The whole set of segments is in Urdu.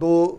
2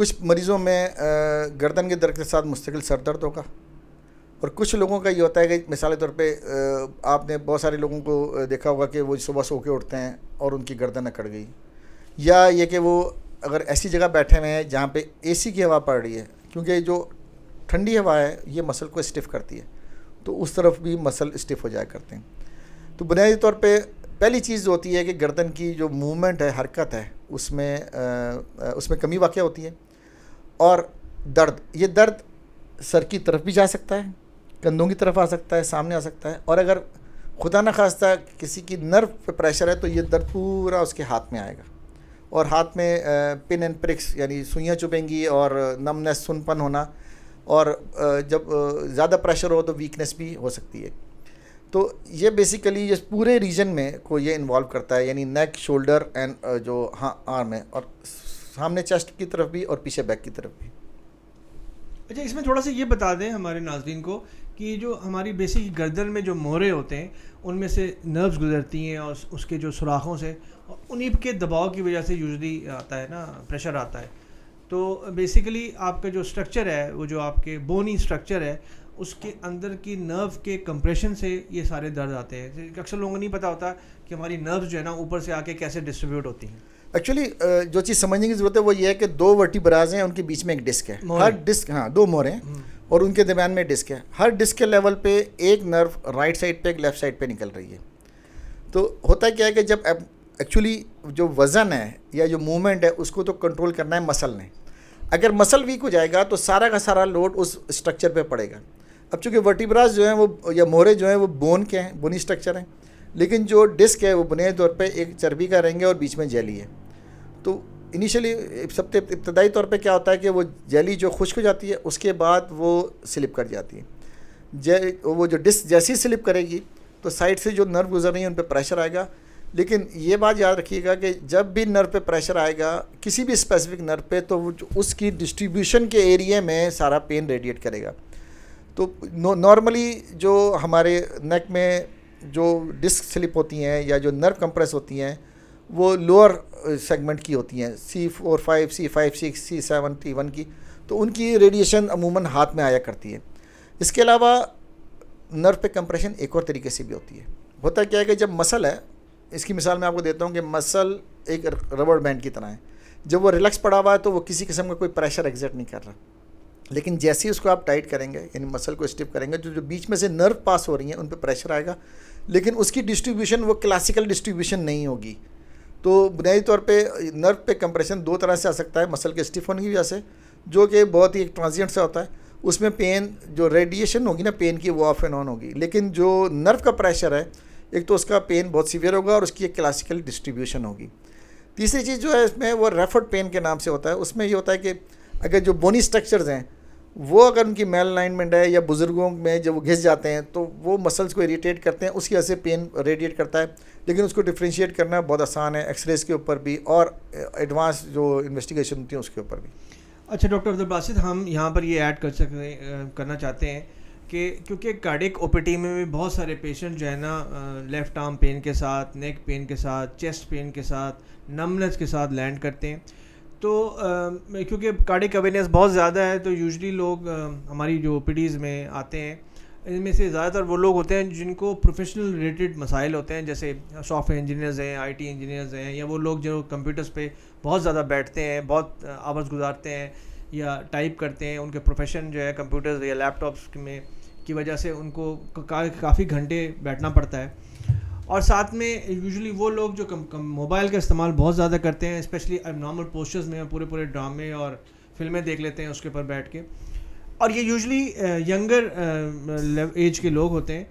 کچھ مریضوں میں گردن کے درد کے ساتھ مستقل سر درد ہوگا، اور کچھ لوگوں کا یہ ہوتا ہے کہ مثال طور پہ آپ نے بہت سارے لوگوں کو دیکھا ہوگا کہ وہ صبح سو کے اٹھتے ہیں اور ان کی گردن اکڑ گئی، یا یہ کہ وہ اگر ایسی جگہ بیٹھے ہوئے ہیں جہاں پہ اے سی کی ہوا پڑ رہی ہے، کیونکہ جو ٹھنڈی ہوا ہے یہ مسل کو اسٹف کرتی ہے، تو اس طرف بھی مسل اسٹف ہو جایا کرتے ہیں۔ تو بنیادی طور پہ پہلی چیز ہوتی ہے کہ گردن کی جو موومنٹ ہے، حرکت ہے، اس میں کمی واقع ہوتی ہے، اور یہ درد سر کی طرف بھی جا سکتا ہے، کندھوں کی طرف آ سکتا ہے، سامنے آ سکتا ہے، اور اگر خدا نخواستہ کسی کی نرو پہ پریشر ہے تو یہ درد پورا اس کے ہاتھ میں آئے گا، اور ہاتھ میں پن اینڈ پرکس یعنی سوئیاں چبھیں گی، اور نمنس، سنپن ہونا، اور جب زیادہ پریشر ہو تو ویکنس بھی ہو سکتی ہے۔ تو یہ بیسیکلی یہ پورے ریجن میں کو یہ انوالو کرتا ہے، یعنی نیک، شولڈر اینڈ جو آرم ہے، اور سامنے چیسٹ کی طرف بھی اور پیچھے بیک کی طرف بھی۔ اچھا، اس میں تھوڑا سا یہ بتا دیں ہمارے ناظرین کو کہ جو ہماری بیسک گردن میں جو مورے ہوتے ہیں ان میں سے نروز گزرتی ہیں، اور اس کے جو سوراخوں سے انہیں کے دباؤ کی وجہ سے یوزلی آتا ہے نا، پریشر آتا ہے۔ تو بیسیکلی آپ کا جو اسٹرکچر ہے، وہ جو آپ کے بونی اسٹرکچر ہے، اس کے اندر کی نرو کے کمپریشن سے یہ سارے درد آتے ہیں۔ اکثر لوگوں کو نہیں پتہ ہوتا کہ ہماری نروز جو ہے نا اوپر سے آ کے کیسے ڈسٹریبیوٹ ہوتی ہیں۔ ایکچولی جو چیز سمجھنے کی ضرورت ہے وہ یہ ہے کہ 2 ورٹیبراز ہیں، ان کے بیچ میں ایک ڈسک ہے، ہر ڈسک 2 مورے ہیں، اور ان کے درمیان میں ڈسک ہے، ہر ڈسک کے لیول پہ ایک نرو رائٹ سائڈ پہ ایک لیفٹ سائڈ پہ نکل رہی ہے۔ تو ہوتا کیا ہے کہ جب ایکچولی جو وزن ہے یا جو موومنٹ ہے اس کو تو کنٹرول کرنا ہے مسل نے، اگر مسل ویک ہو جائے گا تو سارا کا سارا لوڈ اس اسٹرکچر پہ پڑے گا۔ اب چونکہ ورٹیبراز جو ہیں وہ یا مورے جو ہیں وہ بون کے ہیں، بونی اسٹرکچر ہیں، لیکن جو ڈسک ہے وہ بنیادی طور پہ ایک چربی کا رنگ ہے اور بیچ میں جیلی ہے۔ تو انیشلی سب سے ابتدائی طور پہ کیا ہوتا ہے کہ وہ جیلی جو خشک ہو جاتی ہے اس کے بعد وہ سلپ کر جاتی ہے، وہ جو ڈسک جیسی سلپ کرے گی تو سائڈ سے جو نرو گزر رہی ہیں ان پہ پریشر آئے گا۔ لیکن یہ بات یاد رکھیے گا کہ جب بھی نرو پہ پریشر آئے گا کسی بھی اسپیسیفک نرو پہ، تو وہ اس کی ڈسٹریبیوشن کے ایریے میں سارا پین ریڈیٹ کرے گا۔ تو نارملی جو ہمارے نیک میں جو ڈسک سلپ ہوتی ہیں یا جو نرو کمپریس ہوتی ہیں وہ لوور سیگمنٹ کی ہوتی ہیں، C4 5 C5 6 C7 T1 کی، تو ان کی ریڈیشن عموماً ہاتھ میں آیا کرتی ہے۔ اس کے علاوہ نرو پہ کمپریشن ایک اور طریقے سے بھی ہوتی ہے۔ ہوتا کیا ہے کہ جب مسل ہے، اس کی مثال میں آپ کو دیتا ہوں کہ مسل ایک ربڑ بینڈ کی طرح ہے، جب وہ ریلیکس پڑا ہوا ہے تو وہ کسی قسم کا کوئی پریشر ایگزرٹ نہیں کر رہا، لیکن جیسے ہی اس کو آپ ٹائٹ کریں گے یعنی مسل کو اسٹف کریں گے، جو بیچ میں سے نرو پاس ہو رہی ہیں ان پہ پریشر آئے گا، لیکن اس کی ڈسٹریبیوشن وہ کلاسیکل ڈسٹریبیوشن نہیں ہوگی۔ تو بنیادی طور پہ نرو پہ کمپریشن 2 طرح سے آ سکتا ہے، مسل کے اسٹف ہونے کی وجہ سے، جو کہ بہت ہی ایک ٹرانزینٹ سے ہوتا ہے، اس میں پین جو ریڈیشن ہوگی نا پین کی وہ آف اینڈ آن ہوگی، لیکن جو نرو کا پریشر ہے ایک تو اس کا پین بہت سیویئر ہوگا اور اس کی ایک کلاسیکل ڈسٹریبیوشن ہوگی۔ تیسری چیز جو ہے اس میں وہ ریفرڈ پین کے نام سے ہوتا ہے، اس میں یہ ہوتا ہے کہ اگر جو بونی اسٹرکچرز ہیں وہ اگر ان کی میل الائنمنٹ ہے یا بزرگوں میں جب وہ گھس جاتے ہیں تو وہ مسلس کو اریٹیٹ کرتے ہیں، اس کی وجہ سے پین ریڈیٹ کرتا ہے، لیکن اس کو ڈفرینشیٹ کرنا بہت آسان ہے، ایکس ریز کے اوپر بھی اور ایڈوانس جو انویسٹیگیشن ہوتی ہیں اس کے اوپر بھی۔ اچھا ڈاکٹر عبدالباسط، ہم یہاں پر یہ ایڈ کرنا چاہتے ہیں کہ کیونکہ کارڈک او پی ٹی میں بھی بہت سارے پیشنٹ جو ہے نا لیفٹ آرم پین کے ساتھ، نیک پین کے ساتھ، چیسٹ پین کے ساتھ، نمنس کے ساتھ لینڈ کرتے ہیں، تو کیونکہ کارڈک اویئرنیس بہت زیادہ ہے تو یوزلی لوگ ہماری جو او پی ڈیز میں آتے ہیں ان میں سے زیادہ تر وہ لوگ ہوتے ہیں جن کو پروفیشنل ریلیٹڈ مسائل ہوتے ہیں، جیسے سافٹ ویئر انجینئرز ہیں، آئی ٹی انجینئرز ہیں، یا وہ لوگ جو کمپیوٹرز پہ بہت زیادہ بیٹھتے ہیں، بہت آورز گزارتے ہیں یا ٹائپ کرتے ہیں، ان کے پروفیشن جو ہے کمپیوٹرز یا لیپ ٹاپس میں کی وجہ سے ان کو کافی گھنٹے بیٹھنا پڑتا ہے، اور ساتھ میں یوزلی وہ لوگ جو موبائل کا استعمال بہت زیادہ کرتے ہیں، اسپیشلی نارمل پوسچرز میں پورے ڈرامے اور فلمیں دیکھ لیتے ہیں اس کے اوپر بیٹھ کے، اور یہ یوزلی ینگر ایج کے لوگ ہوتے ہیں۔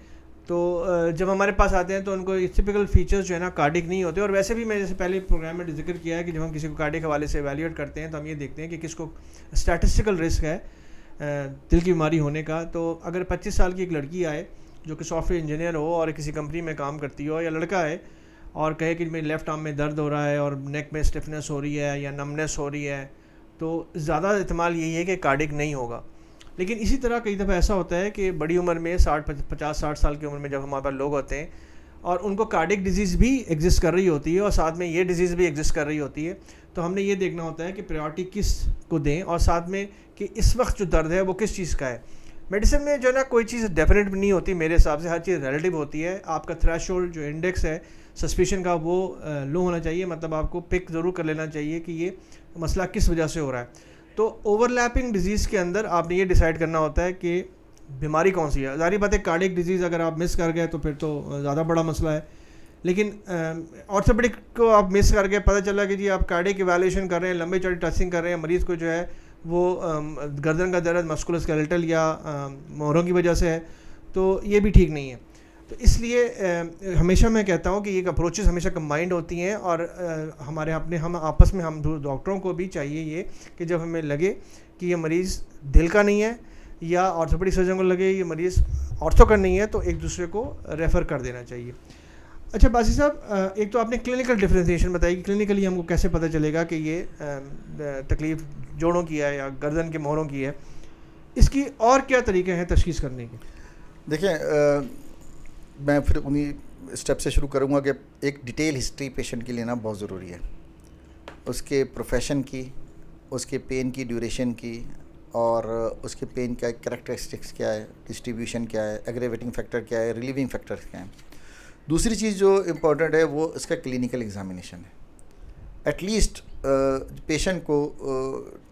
تو جب ہمارے پاس آتے ہیں تو ان کو ٹپیکل فیچرز جو ہے نا کارڈک نہیں ہوتے، اور ویسے بھی میں جیسے پہلے پروگرام میں ذکر کیا ہے کہ جب ہم کسی کو کارڈک حوالے سے ایویلیویٹ کرتے ہیں تو ہم یہ دیکھتے ہیں کہ کس کو اسٹیٹسٹیکل رسک ہے دل کی بیماری ہونے کا۔ تو اگر 25 سال کی ایک لڑکی آئے جو کہ سافٹ ویئر انجینئر ہو اور کسی کمپنی میں کام کرتی ہو، یا لڑکا ہے اور کہے کہ میرے لیفٹ آرم میں درد ہو رہا ہے اور نیک میں اسٹفنس ہو رہی ہے یا نمنس ہو رہی ہے، تو زیادہ احتمال یہی ہے کہ کارڈک نہیں ہوگا۔ لیکن اسی طرح کئی دفعہ ایسا ہوتا ہے کہ بڑی عمر میں 50-60 سال کی عمر میں جب ہمارے پاس لوگ ہوتے ہیں اور ان کو کارڈک ڈیزیز بھی ایگزسٹ کر رہی ہوتی ہے اور ساتھ میں یہ ڈیزیز بھی ایگزسٹ کر رہی ہوتی ہے. تو ہم نے یہ دیکھنا ہوتا ہے کہ پریورٹی کس کو دیں اور ساتھ میں کہ اس وقت جو درد ہے وہ کس چیز کا ہے. میڈیسن میں جو ہے نا کوئی چیز ڈیفینیٹ نہیں ہوتی میرے حساب سے, ہر چیز ریلیٹیو ہوتی ہے. آپ کا تھریش ہولڈ جو انڈیکس ہے سسپیشن کا وہ لو ہونا چاہیے, مطلب آپ کو پک ضرور کر لینا چاہیے کہ یہ مسئلہ کس وجہ سے ہو رہا ہے. تو اوور لیپنگ ڈیزیز کے اندر آپ نے یہ ڈیسائیڈ کرنا ہوتا ہے کہ بیماری کون سی ہے. ظاہری بات ہے کارڈک ڈیزیز اگر آپ مس کر گئے تو پھر تو زیادہ بڑا مسئلہ ہے, لیکن آرتھوپیڈک کو آپ مس کر کے پتہ چلا کہ جی آپ کارڈک ایویلیویشن کر رہے ہیں, لمبے چوڑی ٹیسٹنگ کر رہے ہیں, مریض کو جو ہے وہ گردن کا درد مسکولوسکیلیٹل یا مہروں کی وجہ سے ہے, تو یہ بھی ٹھیک نہیں ہے. تو اس لیے ہمیشہ میں کہتا ہوں کہ یہ اپروچز ہمیشہ کمبائنڈ ہوتی ہیں, اور ہم آپس میں ہم ڈاکٹروں کو بھی چاہیے یہ کہ جب ہمیں لگے کہ یہ مریض دل کا نہیں ہے یا آرتھوپیڈک سرجن کو لگے یہ مریض آرتھو کا نہیں ہے تو ایک دوسرے کو ریفر کر دینا چاہیے. اچھا باسی صاحب, ایک تو آپ نے کلینکل ڈفرینسیشن بتائی کہ کلینکلی ہم کو کیسے پتہ چلے گا کہ یہ تکلیف جوڑوں کی ہے یا گردن کے مہروں کی ہے, اس کی اور کیا طریقے ہیں تشخیص کرنے کے؟ دیکھیں میں پھر انہی اسٹیپ سے شروع کروں گا کہ ایک ڈیٹیل ہسٹری پیشنٹ کی لینا بہت ضروری ہے, اس کے پروفیشن کی, اس کے پین کی ڈیوریشن کی, اور اس کے پین کا کریکٹرسٹکس کیا ہے, ڈسٹریبیوشن کیا ہے, ایگریویٹنگ فیکٹر کیا ہے, ریلیونگ فیکٹر کیا ہیں. دوسری چیز جو امپورٹنٹ ہے وہ اس کا کلینکل ایگزامینیشن ہے. ایٹ لیسٹ پیشنٹ کو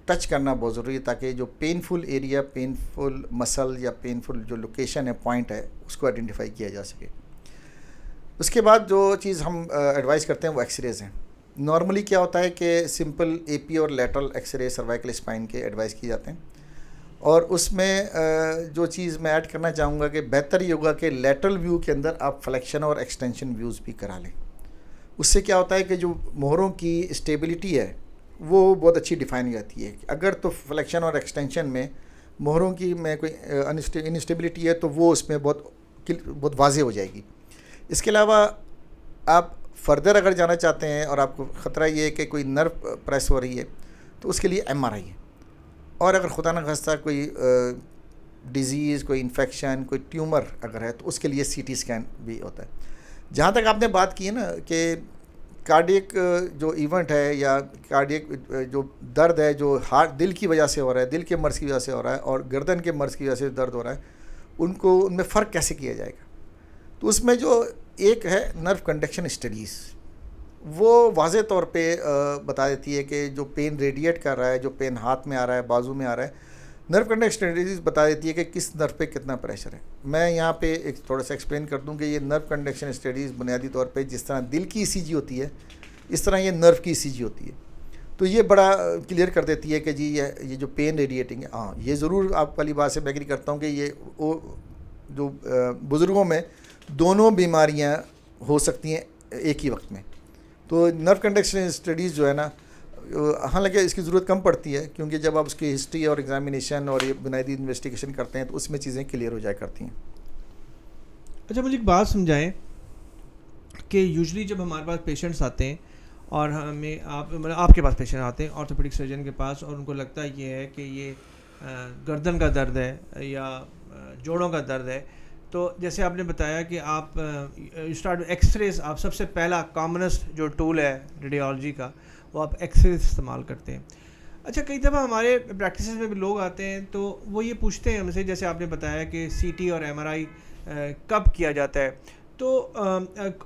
ٹچ کرنا بہت ضروری ہے تاکہ جو پینفل ایریا, پینفل مسل یا پینفل جو لوکیشن ہے, پوائنٹ ہے, اس کو آئیڈینٹیفائی کیا جا سکے. اس کے بعد جو چیز ہم ایڈوائز کرتے ہیں وہ ایکس ریز ہیں. نارملی کیا ہوتا ہے کہ سمپل اے پی اور lateral X ray cervical spine کے ایڈوائز کیے جاتے ہیں, اور اس میں جو چیز میں ایڈ کرنا چاہوں گا کہ بہتر یہ ہوگا کہ لیٹرل ویو کے اندر آپ فلیکشن اور ایکسٹینشن ویوز بھی کرا لیں. اس سے کیا ہوتا ہے کہ جو مہروں کی اسٹیبلٹی ہے وہ بہت اچھی ڈیفائن ہو جاتی ہے. اگر تو فلیکشن اور ایکسٹینشن میں مہروں کی میں کوئی انسٹیبلٹی ہے تو وہ اس میں بہت واضح ہو جائے گی. اس کے علاوہ آپ فردر اگر جانا چاہتے ہیں اور آپ کو خطرہ یہ ہے کہ کوئی نرو پریس ہو رہی ہے تو اس کے لیے ایم آر آئی ہے, اور اگر خدا نخواستہ کوئی ڈیزیز, کوئی انفیکشن, کوئی ٹیومر اگر ہے تو اس کے لیے سی ٹی اسکین بھی ہوتا ہے. جہاں تک آپ نے بات کی ہے نا کہ کارڈیک جو ایونٹ ہے یا کارڈیک جو درد ہے جو ہارٹ دل کی وجہ سے ہو رہا ہے, دل کے مرض کی وجہ سے ہو رہا ہے, اور گردن کے مرض کی وجہ سے درد ہو رہا ہے, ان میں فرق کیسے کیا جائے گا. تو اس میں جو ایک ہے نرو کنڈکشن اسٹڈیز, وہ واضح طور پہ بتا دیتی ہے کہ جو پین ریڈیٹ کر رہا ہے, جو پین ہاتھ میں آ رہا ہے, بازو میں آ رہا ہے, نرو کنڈکشن اسٹڈیز بتا دیتی ہے کہ کس نرو پہ کتنا پریشر ہے. میں یہاں پہ ایک تھوڑا سا ایکسپلین کر دوں کہ یہ نرو کنڈکشن اسٹڈیز بنیادی طور پہ جس طرح دل کی ای سی جی ہوتی ہے اس طرح یہ نرو کی ای سی جی ہوتی ہے. تو یہ بڑا کلیئر کر دیتی ہے کہ جی یہ جو پین ریڈیٹنگ ہے. ہاں یہ ضرور آپ والی بات سے میں ایگری کرتا ہوں کہ یہ جو بزرگوں میں دونوں بیماریاں ہو سکتی ہیں ایک ہی وقت میں. تو نرو کنڈکشن اسٹڈیز جو ہے نا, حالانکہ اس کی ضرورت کم پڑتی ہے کیونکہ جب آپ اس کی ہسٹری اور ایگزامینیشن اور یہ بنیادی انویسٹیگیشن کرتے ہیں تو اس میں چیزیں کلیئر ہو جایا کرتی ہیں. اچھا مجھے ایک بات سمجھائیں کہ یوزلی جب ہمارے پاس پیشنٹس آتے ہیں اور ہمیں آپ کے پاس پیشنٹ آتے ہیں آرتھوپیڈک سرجن کے پاس, اور ان کو لگتا یہ ہے کہ یہ گردن کا درد ہے یا جوڑوں کا درد ہے, تو جیسے آپ نے بتایا کہ آپ اسٹارٹ ایکس ریز, آپ سب سے پہلا کامنسٹ جو ٹول ہے ریڈیولوجی کا وہ آپ ایکس ریز استعمال کرتے ہیں. اچھا کئی دفعہ ہمارے پریکٹسز میں بھی لوگ آتے ہیں تو وہ یہ پوچھتے ہیں ہم سے, جیسے آپ نے بتایا کہ سی ٹی اور ایم آر آئی کب کیا جاتا ہے, تو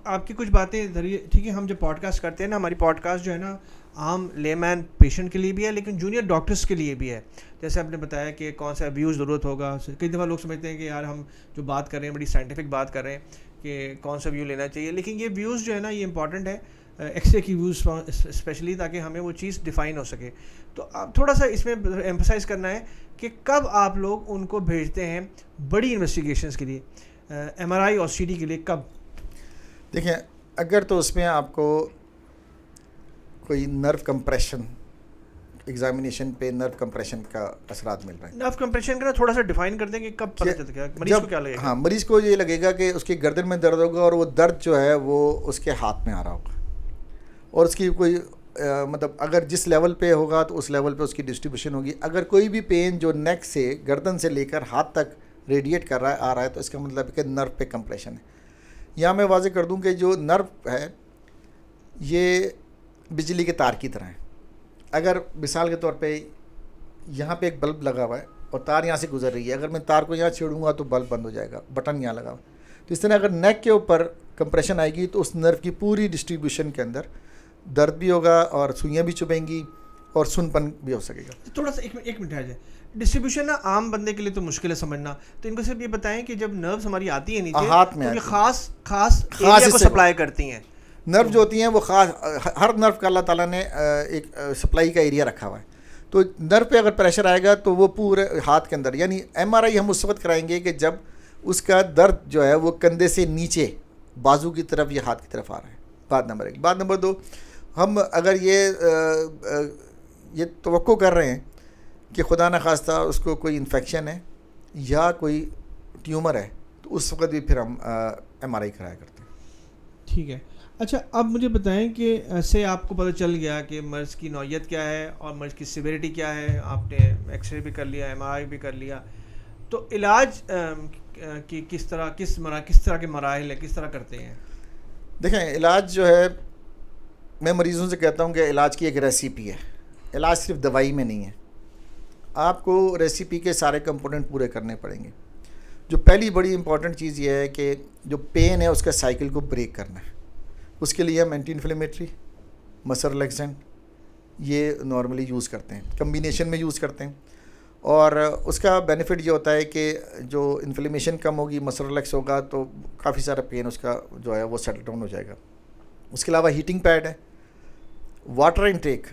آپ کی کچھ باتیں ٹھیک ہے. ہم جب پوڈ کاسٹ کرتے ہیں نا, ہماری پوڈ کاسٹ جو ہے نا عام لے مین پیشنٹ کے لیے بھی ہے لیکن جونیئر ڈاکٹرس کے لیے بھی ہے. جیسے آپ نے بتایا کہ کون سا ویوز ضرورت ہوگا. کئی دفعہ لوگ سمجھتے ہیں کہ یار ہم جو بات کر رہے ہیں بڑی سائنٹیفک بات کر رہے ہیں کہ کون سا ویو لینا چاہیے, لیکن یہ ویوز جو ہے نا یہ امپورٹنٹ ہے, ایکس رے کی ویوز اسپیشلی, تاکہ ہمیں وہ چیز ڈیفائن ہو سکے. تو آپ تھوڑا سا اس میں ایمفسائز کرنا ہے کہ کب آپ لوگ ان کو بھیجتے ہیں بڑی انویسٹیگیشنز کے لیے, ایم آر آئی اور سی ٹی کے لیے کب؟ دیکھیں اگر تو اس میں آپ کو کوئی نرو کمپریشن ایگزامینیشن پہ نرو کمپریشن کا اثرات مل رہے ہیں. نرو کمپریشن کا تھوڑا سا ڈیفائن کر دیں کہ کب پتہ چلتا ہے مریض کو کیا لگے گا. ہاں مریض کو یہ لگے گا کہ اس کی گردن میں درد ہوگا اور وہ درد جو ہے وہ اس کے ہاتھ میں آ رہا ہوگا, اور اس کی کوئی مطلب اگر جس لیول پہ ہوگا تو اس لیول پہ اس کی ڈسٹریبیوشن ہوگی. اگر کوئی بھی پین جو نیک سے گردن سے لے کر ہاتھ تک ریڈیٹ کر رہا ہے آ رہا ہے تو اس کا مطلب ہے کہ نرو پہ کمپریشن ہے. یہاں میں واضح کر دوں کہ جو نرو ہے یہ بجلی کے تار کی طرح ہے. اگر مثال کے طور پہ یہاں پہ ایک بلب لگا ہوا ہے اور تار یہاں سے گزر رہی ہے, اگر میں تار کو یہاں چھیڑوں گا تو بلب بند ہو جائے گا, بٹن یہاں لگا ہوا. تو اس طرح اگر نیک کے اوپر کمپریشن آئے گی تو اس نرو کی پوری ڈسٹریبیوشن کے اندر درد بھی ہوگا اور سوئیاں بھی چبھیں گی اور سن پن بھی ہو سکے گا. تھوڑا سا ایک منٹ ہے جائے, ڈسٹریبیوشن نا عام بندے کے لیے تو مشکل ہے سمجھنا, تو ان کو صرف یہ بتائیں کہ جب نروز ہماری آتی ہیں نیچے ہاتھ میں تو یہ خاص ایریا کو سپلائی کرتی ہیں. نرو جو ہوتی ہیں وہ خاص, ہر نرو کا اللہ تعالیٰ نے ایک سپلائی کا ایریا رکھا ہوا ہے. تو نرو پہ اگر پریشر آئے گا تو وہ پورے ہاتھ کے اندر, یعنی ایم آر آئی ہم اس وقت کرائیں گے کہ جب اس کا درد جو ہے وہ کندھے سے نیچے بازو کی طرف یا ہاتھ کی طرف آ رہا ہے. بات نمبر 1. بات نمبر 2, ہم اگر یہ توقع کر رہے ہیں کہ خدا نخواستہ اس کو کوئی انفیکشن ہے یا کوئی ٹیومر ہے تو اس وقت بھی پھر ہم ایم آر آئی کرایا کرتے ہیں. ٹھیک ہے. اچھا اب مجھے بتائیں کہ ایسے آپ کو پتہ چل گیا کہ مرض کی نوعیت کیا ہے اور مرض کی سیویریٹی کیا ہے, آپ نے ایکس رے بھی کر لیا, ایم آر آئی بھی کر لیا, تو علاج کی کس طرح کے مراحل ہے, کس طرح کرتے ہیں؟ دیکھیں علاج جو ہے, میں مریضوں سے کہتا ہوں کہ علاج کی ایک ریسیپی ہے. علاج صرف دوائی میں نہیں ہے, آپ کو ریسیپی کے سارے کمپوننٹ پورے کرنے پڑیں گے. جو پہلی بڑی امپورٹنٹ چیز یہ ہے کہ جو پین ہے اس کا سائیکل کو بریک کرنا ہے. اس کے لیے ہم اینٹی انفلیمیٹری, مسل ریلیکسنٹ یہ نارملی یوز کرتے ہیں, کمبینیشن میں یوز کرتے ہیں. اور اس کا بینیفٹ یہ ہوتا ہے کہ جو انفلیمیشن کم ہوگی, مسل ریلیکس ہوگا تو کافی سارا پین اس کا جو ہے وہ سیٹل ڈاؤن ہو جائے گا. اس کے علاوہ ہیٹنگ پیڈ ہے. واٹر انٹیک,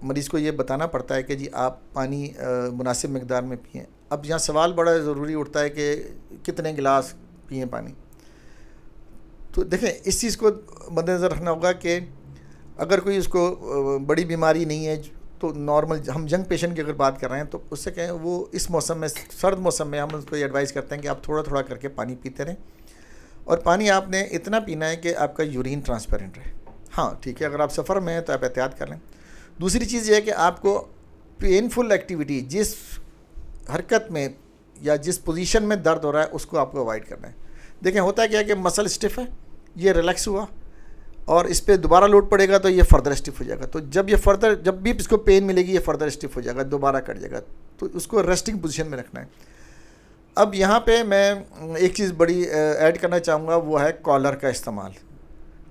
مریض کو یہ بتانا پڑتا ہے کہ جی آپ پانی مناسب مقدار میں پئیں. اب یہاں سوال بڑا ضروری اٹھتا ہے کہ کتنے گلاس پئیں پانی. تو دیکھیں اس چیز کو مد نظر رکھنا ہوگا کہ اگر کوئی اس کو بڑی بیماری نہیں ہے تو نارمل, ہم ینگ پیشنٹ کی اگر بات کر رہے ہیں تو اس سے کہیں وہ اس موسم میں, سرد موسم میں ہم اس کو یہ ایڈوائز کرتے ہیں کہ آپ تھوڑا تھوڑا کر کے پانی پیتے رہیں, اور پانی آپ نے اتنا پینا ہے کہ آپ کا یورین ٹرانسپیرنٹ رہے. ہاں ٹھیک ہے, اگر آپ سفر میں ہیں تو آپ احتیاط کر لیں. دوسری چیز یہ ہے کہ آپ کو پینفل ایکٹیویٹی, جس حرکت میں یا جس پوزیشن میں درد ہو رہا ہے اس کو آپ کو اوائڈ کرنا ہے. دیکھیں ہوتا ہے کیا کہ مسل اسٹف ہے, یہ ریلیکس ہوا اور اس پہ دوبارہ لوڈ پڑے گا تو یہ فردر اسٹف ہو جائے گا. تو جب بھی اس کو پین ملے گی یہ فردر اسٹف ہو جائے گا, دوبارہ کٹ جائے گا. تو اس کو ریسٹنگ پوزیشن میں رکھنا ہے. اب یہاں پہ میں ایک چیز بڑی ایڈ کرنا چاہوں گا, وہ ہے کالر کا استعمال.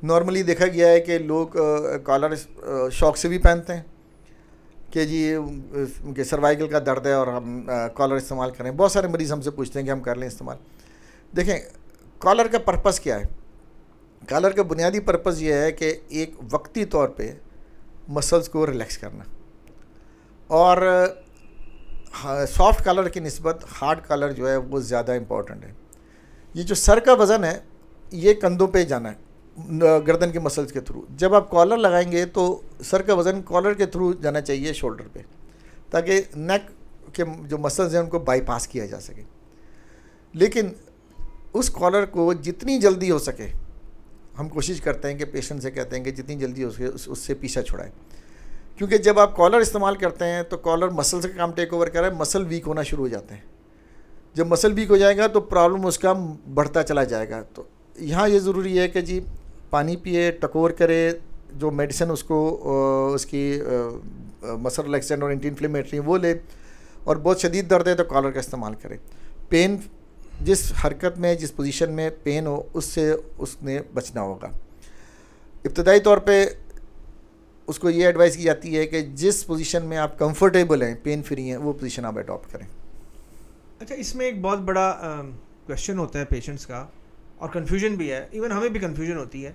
نارملی دیکھا گیا ہے کہ لوگ کالر شوق سے بھی پہنتے ہیں کہ جی کہ سروائیکل کا درد ہے اور ہم کالر استعمال کریں. بہت سارے مریض ہم سے پوچھتے ہیں کہ ہم کر لیں استعمال. دیکھیں کالر کا پرپس کیا ہے. کالر کا بنیادی پرپس یہ ہے کہ ایک وقتی طور پہ مسلز کو ریلیکس کرنا, اور سافٹ کالر کی نسبت ہارڈ کالر جو ہے وہ زیادہ امپورٹنٹ ہے. یہ جو سر کا وزن ہے یہ کندھوں پہ جانا ہے گردن کے مسلز کے تھرو. جب آپ کالر لگائیں گے تو سر کا وزن کالر کے تھرو جانا چاہیے شولڈر پہ, تاکہ نیک کے جو مسلز ہیں ان کو بائی پاس کیا جا سکے. لیکن اس کالر کو جتنی جلدی ہو سکے ہم کوشش کرتے ہیں کہ پیشنٹ سے کہتے ہیں کہ جتنی جلدی ہو سکے اس سے پیچھا چھڑائیں, کیونکہ جب آپ کالر استعمال کرتے ہیں تو کالر مسل کا کام ٹیک اوور کر رہا ہے, مسل ویک ہونا شروع ہو جاتے ہیں. جب مسل ویک ہو جائے گا تو پرابلم اس کا بڑھتا چلا جائے گا. تو یہاں یہ ضروری ہے کہ جی پانی پیے, ٹکور کرے, جو میڈیسن اس کو اس کی مسل ریلیکسنٹ اور اینٹی انفلیمیٹری وہ لے, اور بہت شدید درد ہے تو کالر کا استعمال کرے. پین جس حرکت میں جس پوزیشن میں پین ہو اس سے اس نے بچنا ہوگا. ابتدائی طور پہ اس کو یہ ایڈوائز کی جاتی ہے کہ جس پوزیشن میں آپ کمفرٹیبل ہیں, پین فری ہیں, وہ پوزیشن آپ اڈاپٹ کریں. اچھا اس میں ایک بہت بڑا کویشچن ہوتا ہے پیشنٹس کا, اور کنفیوژن بھی ہے, ایون ہمیں بھی کنفیوژن ہوتی ہے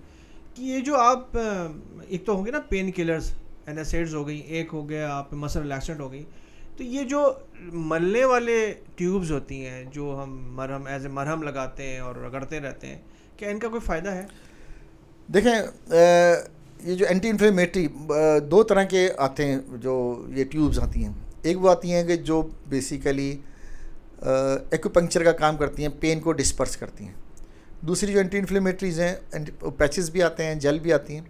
کہ یہ جو آپ ایک تو ہوں گے نا pain killers, N S AIDs ہو گئی, ایک ہو گیا آپ مسل ریلیکسنٹ ہو گئی, تو یہ جو ملنے والے ٹیوبز ہوتی ہیں جو ہم مرہم ایز اے مرہم لگاتے ہیں اور رگڑتے رہتے ہیں, کیا ان کا کوئی فائدہ ہے؟ دیکھیں یہ جو اینٹی انفلیمیٹری دو طرح کے آتے ہیں, جو یہ ٹیوبز آتی ہیں. ایک وہ آتی ہیں کہ جو بیسیکلی ایکوپنکچر کا کام کرتی ہیں, پین کو ڈسپرس کرتی ہیں. دوسری جو اینٹی انفلیمیٹریز ہیں, پیچز بھی آتے ہیں, جیل بھی آتی ہیں,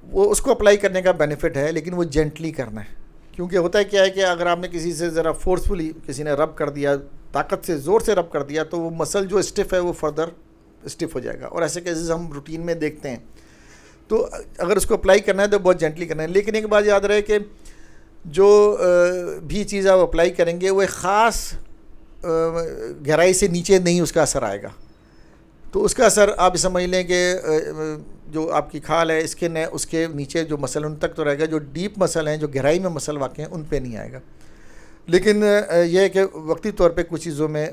وہ اس کو اپلائی کرنے کا بینیفٹ ہے, لیکن وہ جینٹلی کرنا ہے. کیونکہ ہوتا ہے کیا ہے کہ اگر آپ نے کسی سے ذرا فورسفلی کسی نے رب کر دیا, طاقت سے زور سے رب کر دیا, تو وہ مسل جو اسٹف ہے وہ فردر اسٹف ہو جائے گا, اور ایسے کیسز ہم روٹین میں دیکھتے ہیں. تو اگر اس کو اپلائی کرنا ہے تو بہت جینٹلی کرنا ہے. لیکن ایک بات یاد رہے کہ جو بھی چیز آپ اپلائی کریں گے وہ ایک خاص گہرائی سے نیچے نہیں اس کا اثر آئے گا. تو اس کا اثر آپ سمجھ لیں کہ جو آپ کی کھال ہے, اسکن ہے, اس کے نیچے جو مسل ان تک تو رہے گا. جو ڈیپ مسل ہیں, جو گہرائی میں مسل واقع ہیں, ان پہ نہیں آئے گا. لیکن یہ ہے کہ وقتی طور پہ کچھ چیزوں میں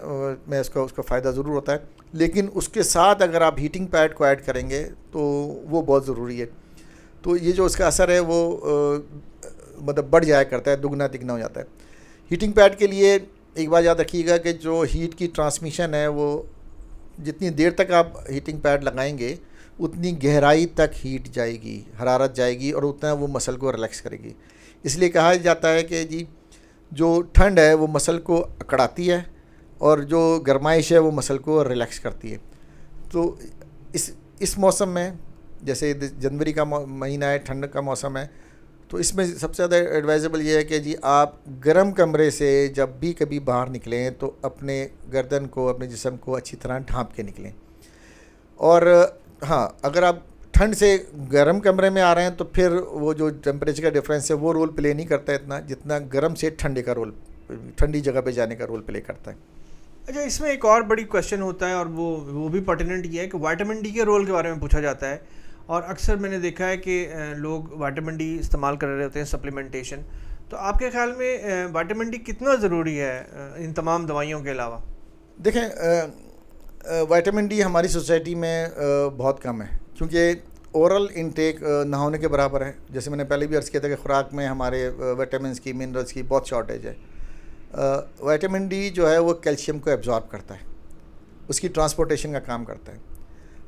اس کا فائدہ ضرور ہوتا ہے. لیکن اس کے ساتھ اگر آپ ہیٹنگ پیڈ کو ایڈ کریں گے تو وہ بہت ضروری ہے. تو یہ جو اس کا اثر ہے وہ مطلب بڑھ جایا کرتا ہے, دگنا تگنا ہو جاتا ہے. ہیٹنگ پیڈ کے لیے ایک بات یاد رکھیے گا کہ جو ہیٹ کی ٹرانسمیشن ہے وہ جتنی دیر تک آپ ہیٹنگ پیڈ لگائیں گے اتنی گہرائی تک ہیٹ جائے گی, حرارت جائے گی, اور اتنا وہ مسل کو ریلیکس کرے گی. اس لیے کہا جاتا ہے کہ جی جو ٹھنڈ ہے وہ مسل کو اکڑاتی ہے, اور جو گرمائش ہے وہ مسل کو ریلیکس کرتی ہے. تو اس موسم میں جیسے جنوری کا مہینہ ہے, ٹھنڈ کا موسم ہے, تو اس میں سب سے زیادہ ایڈوائزیبل یہ ہے کہ جی آپ گرم کمرے سے جب بھی کبھی باہر نکلیں تو اپنے گردن کو, اپنے جسم کو اچھی طرح ڈھانپ کے نکلیں. اور ہاں, اگر آپ ٹھنڈ سے گرم کمرے میں آ رہے ہیں تو پھر وہ جو ٹیمپریچر کا ڈفرینس ہے وہ رول پلے نہیں کرتا ہے اتنا جتنا گرم سے ٹھنڈی جگہ پہ جانے کا رول پلے کرتا ہے. اچھا, اس میں ایک اور بڑی کویشچن ہوتا ہے, اور وہ بھی پرٹیننٹ یہ ہے کہ وائٹامن ڈی کے رول کے بارے میں پوچھا جاتا ہے. اور اکثر میں نے دیکھا ہے کہ لوگ وائٹامن ڈی استعمال کر رہے ہوتے ہیں سپلیمنٹیشن. تو آپ کے خیال میں وائٹامن ڈی کتنا ضروری ہے ان تمام دوائیوں کے علاوہ؟ دیکھیں, وائٹامن ڈی ہماری سوسائٹی میں بہت کم ہے, کیونکہ اورل انٹیک نہ ہونے کے برابر ہے. جیسے میں نے پہلے بھی عرض کیا تھا کہ خوراک میں ہمارے وائٹامنس کی, منرلس کی بہت شارٹیج ہے. وائٹامن ڈی جو ہے وہ کیلشیم کو ایبزارب کرتا ہے, اس کی ٹرانسپورٹیشن کا کام کرتا ہے.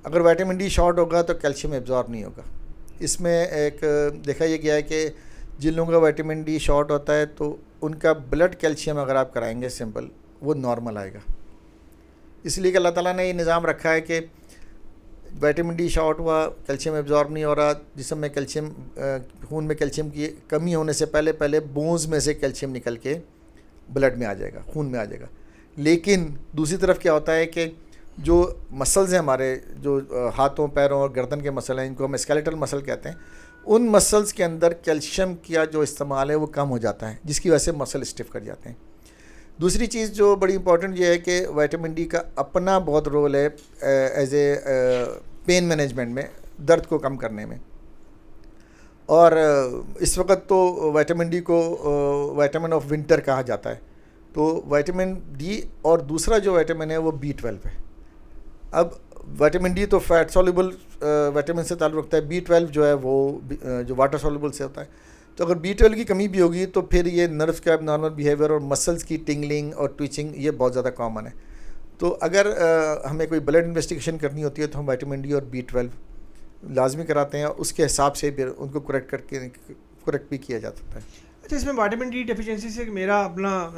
اگر وائٹامن ڈی شارٹ ہوگا تو کیلشیم ایبزارب نہیں ہوگا. اس میں ایک دیکھا یہ گیا ہے کہ جن لوگوں کا وائٹامن ڈی شارٹ ہوتا ہے تو ان کا بلڈ کیلشیم اگر آپ کرائیں گے سمپل, وہ نارمل آئے گا. اس لیے کہ اللہ تعالیٰ نے یہ نظام رکھا ہے کہ وائٹامن ڈی شارٹ ہوا, کیلشیم ایبزارب نہیں ہو رہا, جسم میں کیلشیم, خون میں کیلشیم کی کمی ہونے سے پہلے بونز میں سے کیلشیم نکل کے بلڈ میں آ جائے گا, خون میں آ جائے گا. لیکن دوسری طرف کیا ہوتا ہے کہ جو مسلز ہیں ہمارے, جو ہاتھوں پیروں اور گردن کے مسل ہیں, ان کو ہم اسکیلیٹل مسل کہتے ہیں, ان مسلز کے اندر کیلشیم کا جو استعمال ہے وہ کم ہو جاتا ہے, جس کی وجہ سے مسل اسٹف کر جاتے ہیں. دوسری چیز جو بڑی امپورٹنٹ یہ ہے کہ وائٹامن ڈی کا اپنا بہت رول ہے ایز اے پین مینجمنٹ میں, درد کو کم کرنے میں. اور اس وقت تو وائٹامن ڈی کو وائٹامن آف ونٹر کہا جاتا ہے. تو وائٹامن ڈی اور دوسرا جو وائٹامن ہے وہ B12 ہے. اب وائٹامن ڈی تو فیٹ سولوبل وائٹامن سے تعلق رکھتا ہے, B12 جو ہے وہ جو واٹر سولوبل سے ہوتا ہے. تو اگر B12 کی کمی بھی ہوگی تو پھر یہ نروز کا اب نارمل بیہیویئر اور مسلس کی ٹنگلنگ اور ٹویچنگ یہ بہت زیادہ کامن ہے. تو اگر ہمیں کوئی بلڈ انویسٹیگیشن کرنی ہوتی ہے تو ہم وائٹامن ڈی اور B12 لازمی کراتے ہیں, اور اس کے حساب سے پھر ان کو کریکٹ بھی کیا جاتا ہے. اچھا, اس میں وائٹامن ڈی ڈیفیشنسی سے میرا اپنا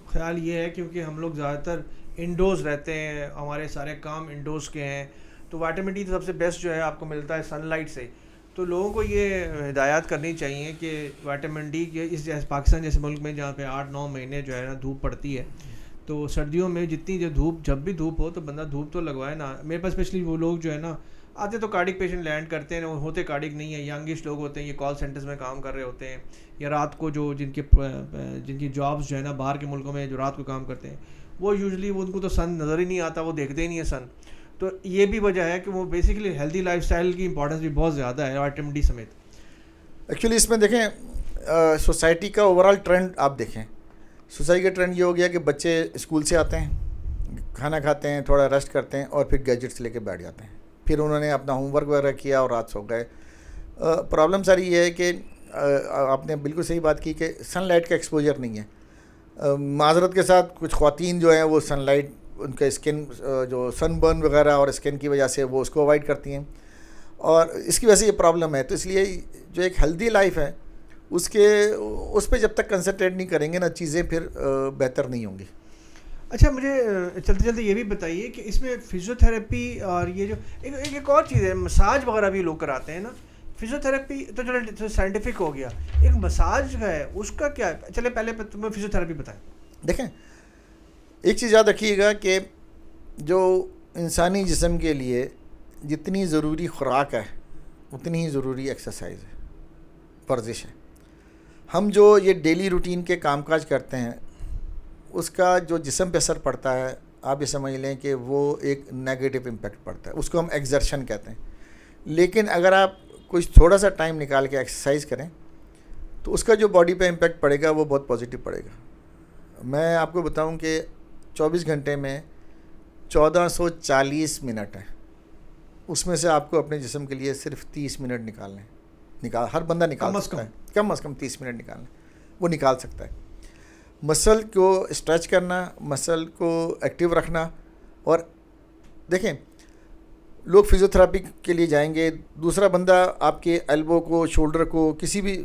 خیال یہ ہے کیونکہ ہم لوگ زیادہ تر انڈورز رہتے ہیں, ہمارے سارے کام انڈورز کے ہیں, تو وائٹامن ڈی سب سے بیسٹ جو ہے آپ کو ملتا ہے سن لائٹ سے. تو لوگوں کو یہ ہدایات کرنی چاہیے کہ وائٹامن ڈی کے اس پاکستان جیسے ملک میں جہاں پہ 8-9 مہینے جو ہے نا دھوپ پڑتی ہے, تو سردیوں میں جتنی جب بھی دھوپ ہو تو بندہ دھوپ تو لگوائے نا. میرے پاس اسپیشلی وہ لوگ جو ہے نا آتے تو کارڈک پیشنٹ لینڈ کرتے ہیں, وہ ہوتے کارڈک نہیں ہے, ینگسٹ لوگ ہوتے ہیں, یہ کال سینٹرز میں کام کر رہے ہوتے ہیں, یا رات کو جو جن کی جابس جو ہے نا باہر کے ملکوں میں جو رات کو کام کرتے ہیں, وہ یوزلی ان کو تو سن نظر ہی نہیں آتا, وہ دیکھتے ہی نہیں ہے سن. تو یہ بھی وجہ ہے کہ وہ بیسیکلی ہیلدی لائف اسٹائل کی امپورٹنس بھی بہت زیادہ ہے وائٹامن ڈی سمیت. ایکچولی اس میں دیکھیں سوسائٹی کا اوور آل ٹرینڈ آپ دیکھیں, سوسائٹی کا ٹرینڈ یہ ہو گیا کہ بچے اسکول سے آتے ہیں, کھانا کھاتے ہیں, تھوڑا ریسٹ کرتے ہیں, اور پھر گیجٹس لے کے بیٹھ جاتے ہیں, پھر انہوں نے اپنا ہوم ورک وغیرہ کیا اور رات سو گئے. پرابلم ساری یہ ہے کہ آپ نے بالکل صحیح بات کی کہ سن لائٹ کا ایکسپوجر نہیں ہے. معذرت کے ساتھ کچھ خواتین جو ہیں وہ سن لائٹ, ان کا اسکن جو سن برن وغیرہ اور اسکن کی وجہ سے وہ اس کو اوائڈ کرتی ہیں, اور اس کی وجہ سے یہ پرابلم ہے. تو اس لیے جو ایک ہیلدی لائف ہے اس پہ جب تک کنسنٹریٹ نہیں کریں گے نا, چیزیں پھر بہتر نہیں ہوں گی. اچھا, مجھے چلتے چلتے یہ بھی بتائیے کہ اس میں فزیو تھراپی اور یہ جو ایک اور چیز ہے, مساج وغیرہ بھی لوگ کراتے ہیں نا. فزیو تھراپی تو چلو سائنٹیفک ہو گیا, ایک مساج ہے اس کا کیا ہے؟ چلے پہلے تمہیں فزیو تھراپی بتائیں. دیکھیں, ایک چیز یاد رکھیے گا کہ جو انسانی جسم کے لیے جتنی ضروری خوراک ہے اتنی ہی ضروری ایکسرسائز ہے، ورزش ہے. ہم جو یہ ڈیلی روٹین کے کام کاج کرتے ہیں اس کا جو جسم پہ اثر پڑتا ہے آپ یہ سمجھ لیں کہ وہ ایک نیگیٹو امپیکٹ پڑتا ہے، اس کو ہم ایگزرشن کہتے ہیں. لیکن اگر آپ کچھ تھوڑا سا ٹائم نکال کے ایکسرسائز کریں تو اس کا جو باڈی پہ امپیکٹ پڑے گا وہ بہت پازیٹیو پڑے گا. میں آپ کو بتاؤں کہ 24 گھنٹے میں 1440 منٹ ہیں، اس میں سے آپ کو اپنے جسم کے لیے صرف 30 منٹ نکالنے ہر بندہ نکال سکتا ہے، کم از کم 30 منٹ نکالنے وہ نکال سکتا ہے. مسل کو اسٹریچ کرنا، مسل کو ایکٹیو رکھنا. اور دیکھیں لوگ فزیوتھراپی کے لیے جائیں گے، دوسرا بندہ آپ کے ایلبو کو، شولڈر کو، کسی بھی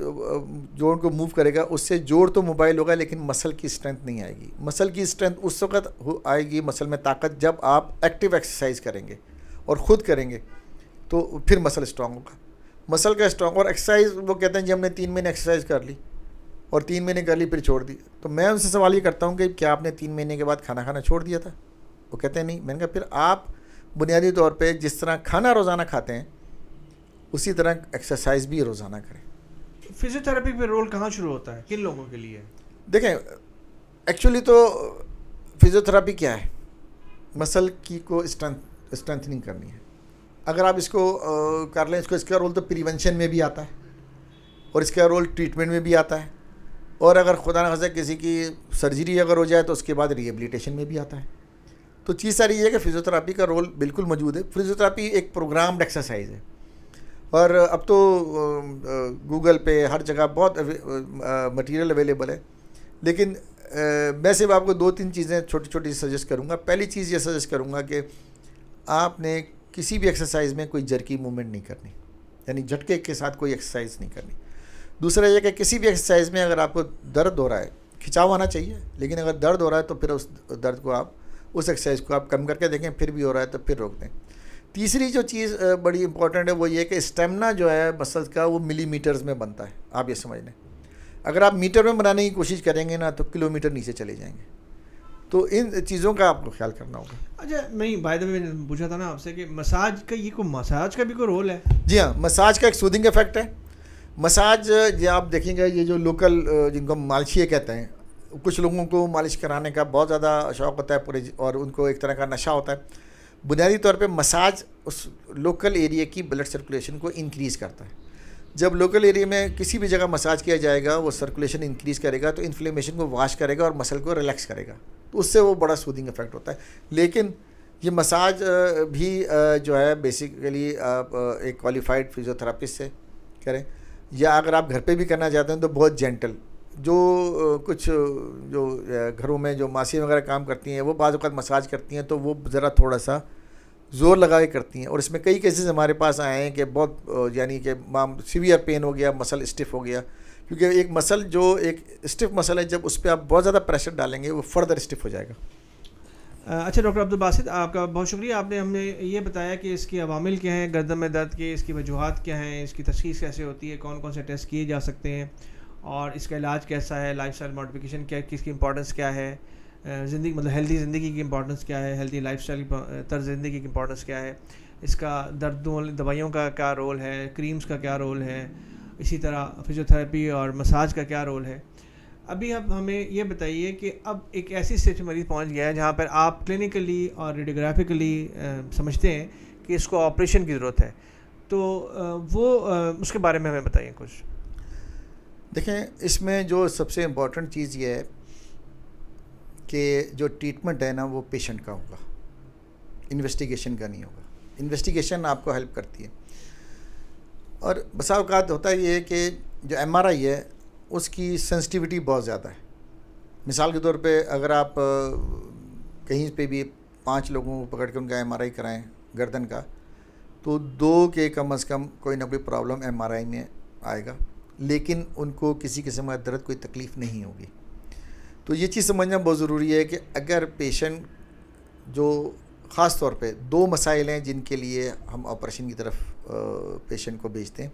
جوڑ کو موو کرے گا، اس سے جوڑ تو موبائل ہوگا لیکن مسل کی اسٹرینتھ نہیں آئے گی. مسل کی اسٹرینتھ اس وقت آئے گی، مسل میں طاقت، جب آپ ایکٹیو ایکسرسائز کریں گے اور خود کریں گے تو پھر مسل اسٹرانگ ہوگا. مسل کا اسٹرانگ. اور ایکسرسائز وہ کہتے ہیں جی ہم نے 3 مہینے ایکسرسائز کر لی اور 3 مہینے کر لی پھر چھوڑ دی. تو میں ان سے سوال یہ کرتا ہوں کہ کیا آپ نے 3 مہینے کے بعد کھانا کھانا چھوڑ دیا تھا؟ وہ کہتے ہیں نہیں. میں نے کہا پھر آپ بنیادی طور پہ جس طرح کھانا روزانہ کھاتے ہیں اسی طرح ایکسرسائز بھی روزانہ کریں. فزیوتھراپی پہ رول کہاں شروع ہوتا ہے، کن لوگوں کے لیے؟ دیکھیں ایکچولی تو فزیوتھراپی کیا ہے، مسل کی کو اسٹرینتھنگ کرنی ہے. اگر آپ اس کو کر لیں، اس کا رول تو پریونشن میں بھی آتا ہے اور اس کا رول ٹریٹمنٹ میں بھی آتا ہے. اور اگر خدا نخواستہ کسی کی سرجری اگر ہو جائے تو اس کے بعد ریہیبلیٹیشن میں بھی آتا ہے. تو چیز ساری یہ ہے کہ فزیوتھراپی کا رول بالکل موجود ہے. فزیوتھراپی ایک پروگرامڈ ایکسرسائز ہے اور اب تو گوگل پہ ہر جگہ بہت مٹیریل اویلیبل ہے. لیکن میں صرف آپ کو 2-3 چیزیں چھوٹی چھوٹی سجیسٹ کروں گا. پہلی چیز یہ سجیسٹ کروں گا کہ آپ نے کسی بھی ایکسرسائز میں کوئی جرکی موومنٹ نہیں کرنی، یعنی جھٹکے کے ساتھ کوئی ایکسرسائز نہیں کرنی. دوسرا یہ کہ کسی بھی ایکسرسائز میں اگر آپ کو درد ہو رہا ہے، کھچاؤ آنا چاہیے، لیکن اگر درد ہو رہا ہے تو پھر اس درد کو آپ اس ایکسرسائز کو آپ کم کر کے دیکھیں، پھر بھی ہو رہا ہے تو پھر روک دیں. تیسری جو چیز بڑی امپورٹنٹ ہے وہ یہ کہ اسٹیمنا جو ہے مسلز کا وہ ملی میٹرز میں بنتا ہے. آپ یہ سمجھ لیں اگر آپ میٹر میں بنانے کی کوشش کریں گے نا تو کلو میٹر نیچے چلے جائیں گے. تو ان چیزوں کا آپ کو خیال کرنا ہوگا. اچھا میں بائی دا وے پوچھا تھا نا آپ سے کہ مساج کا مساج کا بھی کوئی رول ہے؟ جی ہاں، مساج کا ایک سودنگ افیکٹ ہے. مساج یہ آپ دیکھیں گے یہ جو لوکل جن کو مالشیے کہتے ہیں، کچھ لوگوں کو مالش کرانے کا بہت زیادہ شوق ہوتا ہے پورے، اور ان کو ایک طرح کا نشہ ہوتا ہے. بنیادی طور پہ مساج اس لوکل ایریا کی بلڈ سرکولیشن کو انکریز کرتا ہے. جب لوکل ایریا میں کسی بھی جگہ مساج کیا جائے گا وہ سرکولیشن انکریز کرے گا تو انفلیمیشن کو واش کرے گا اور مسل کو ریلیکس کرے گا، تو اس سے وہ بڑا سودنگ افیکٹ ہوتا ہے. لیکن یہ مساج بھی جو ہے بیسیکلی آپ ایک کوالیفائڈ فزیوتھراپسٹ سے کریں، یا اگر آپ گھر پہ بھی کرنا چاہتے ہیں تو بہت جینٹل. جو کچھ جو گھروں میں جو ماسیاں وغیرہ کام کرتی ہیں وہ بعض اوقات مساج کرتی ہیں تو وہ ذرا تھوڑا سا زور لگا کے کرتی ہیں. اور اس میں کئی کیسز ہمارے پاس آئے ہیں کہ بہت یعنی کہ سیویئر پین ہو گیا، مسل اسٹف ہو گیا، کیونکہ ایک مسل جو ایک اسٹف مسل ہے جب اس پہ آپ بہت زیادہ پریشر ڈالیں گے وہ فردر اسٹف ہو جائے گا. اچھا ڈاکٹر عبدالباسط آپ کا بہت شکریہ. آپ نے ہمیں یہ بتایا کہ اس کی عوامل کیا ہیں گردن میں درد کے، اس کی وجوہات کیا ہیں، اس کی تشخیص کیسے ہوتی ہے، کون کون سے ٹیسٹ کیے جا سکتے ہیں، اور اس کا علاج کیسا ہے، لائف اسٹائل ماڈیفکیشن کیا، کس کی امپورٹنس کیا ہے، زندگی مطلب ہیلدی زندگی کی امپورٹنس کیا ہے، ہیلدی لائف اسٹائل طرز زندگی کی امپورٹنس کیا ہے، اس کا دردوں دوائیوں کا کیا رول ہے، کریمز کا کیا رول ہے، اسی طرح فزیوتھراپی اور مساج کا کیا رول ہے. ابھی اب ہمیں یہ بتائیے کہ اب ایک ایسی اسٹیج مریض پہنچ گیا ہے جہاں پر آپ کلینکلی اور ریڈیوگرافیکلی سمجھتے ہیں کہ اس کو آپریشن کی ضرورت ہے، تو وہ اس کے بارے میں ہمیں بتائیے کچھ. دیکھیں اس میں جو سب سے امپورٹنٹ چیز یہ ہے کہ جو ٹریٹمنٹ ہے نا وہ پیشنٹ کا ہوگا، انویسٹیگیشن کا نہیں ہوگا. انویسٹیگیشن آپ کو ہیلپ کرتی ہے، اور بسا اوقات ہوتا ہے یہ کہ جو ایم آر آئی ہے اس کی سینسٹیوٹی بہت زیادہ ہے. مثال کے طور پہ اگر آپ کہیں پہ بھی 5 لوگوں کو پکڑ کے ان کا ایم آر آئی کرائیں گردن کا تو 2 کے کم از کم کوئی نہ کوئی پرابلم ایم آر آئی میں آئے گا، لیکن ان کو کسی قسم کا درد کوئی تکلیف نہیں ہوگی. تو یہ چیز سمجھنا بہت ضروری ہے کہ اگر پیشنٹ جو خاص طور پہ 2 مسائل ہیں جن کے لیے ہم آپریشن کی طرف پیشنٹ کو بھیجتے ہیں.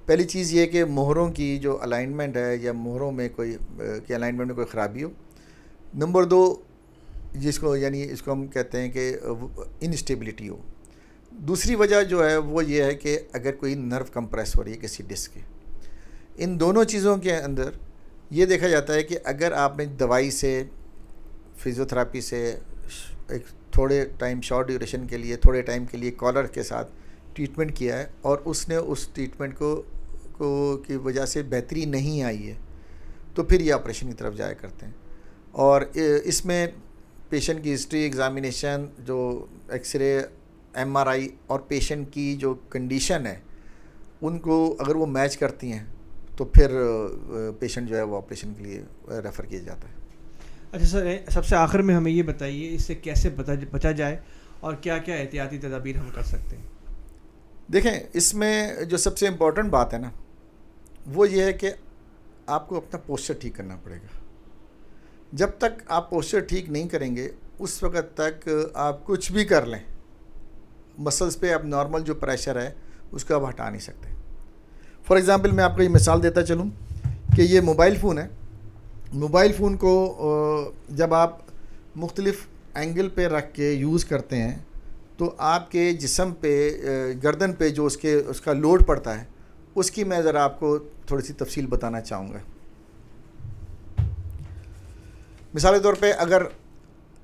پہلی چیز یہ کہ مہروں کی جو الائنمنٹ ہے یا مہروں میں کوئی کہ الائنمنٹ میں کوئی خرابی ہو. نمبر 2 جس کو یعنی اس کو ہم کہتے ہیں کہ انسٹیبلٹی ہو. دوسری وجہ جو ہے وہ یہ ہے کہ اگر کوئی نرو کمپریس ہو رہی ہے کسی ڈسک کی. ان دونوں چیزوں کے اندر یہ دیکھا جاتا ہے کہ اگر آپ نے دوائی سے, فزیو تھراپی سے ایک تھوڑے ٹائم, شارٹ ڈیوریشن کے لیے, تھوڑے ٹائم کے لیے کالر کے ساتھ ٹریٹمنٹ کیا ہے اور اس نے اس ٹریٹمنٹ کو کی وجہ سے بہتری نہیں آئی ہے, تو پھر یہ آپریشن کی طرف جایا کرتے ہیں. اور اس میں پیشنٹ کی ہسٹری, ایگزامینیشن, جو ایکس رے, ایم آر آئی اور پیشنٹ کی جو کنڈیشن ہے ان کو اگر وہ میچ کرتی ہیں تو پھر پیشنٹ جو ہے وہ آپریشن کے لیے ریفر کیا جاتا ہے. اچھا سر, سب سے آخر میں ہمیں یہ بتائیے اس سے کیسے بچا جائے اور کیا کیا احتیاطی تدابیر ہم کر سکتے ہیں؟ دیکھیں, اس میں جو سب سے امپورٹنٹ بات ہے نا وہ یہ ہے کہ آپ کو اپنا پوسچر ٹھیک کرنا پڑے گا. جب تک آپ پوسچر ٹھیک نہیں کریں گے اس وقت تک آپ کچھ بھی کر لیں, مسلس پہ اب نارمل جو پریشر ہے اس کو آپ ہٹا نہیں سکتے. فار ایگزامپل میں آپ کو یہ مثال دیتا چلوں کہ یہ موبائل فون ہے. موبائل فون کو جب آپ مختلف اینگل پہ رکھ کے یوز کرتے ہیں تو آپ کے جسم پہ, گردن پہ جو اس کا لوڈ پڑتا ہے اس کی میں ذرا آپ کو تھوڑی سی تفصیل بتانا چاہوں گا. مثال کے طور پہ اگر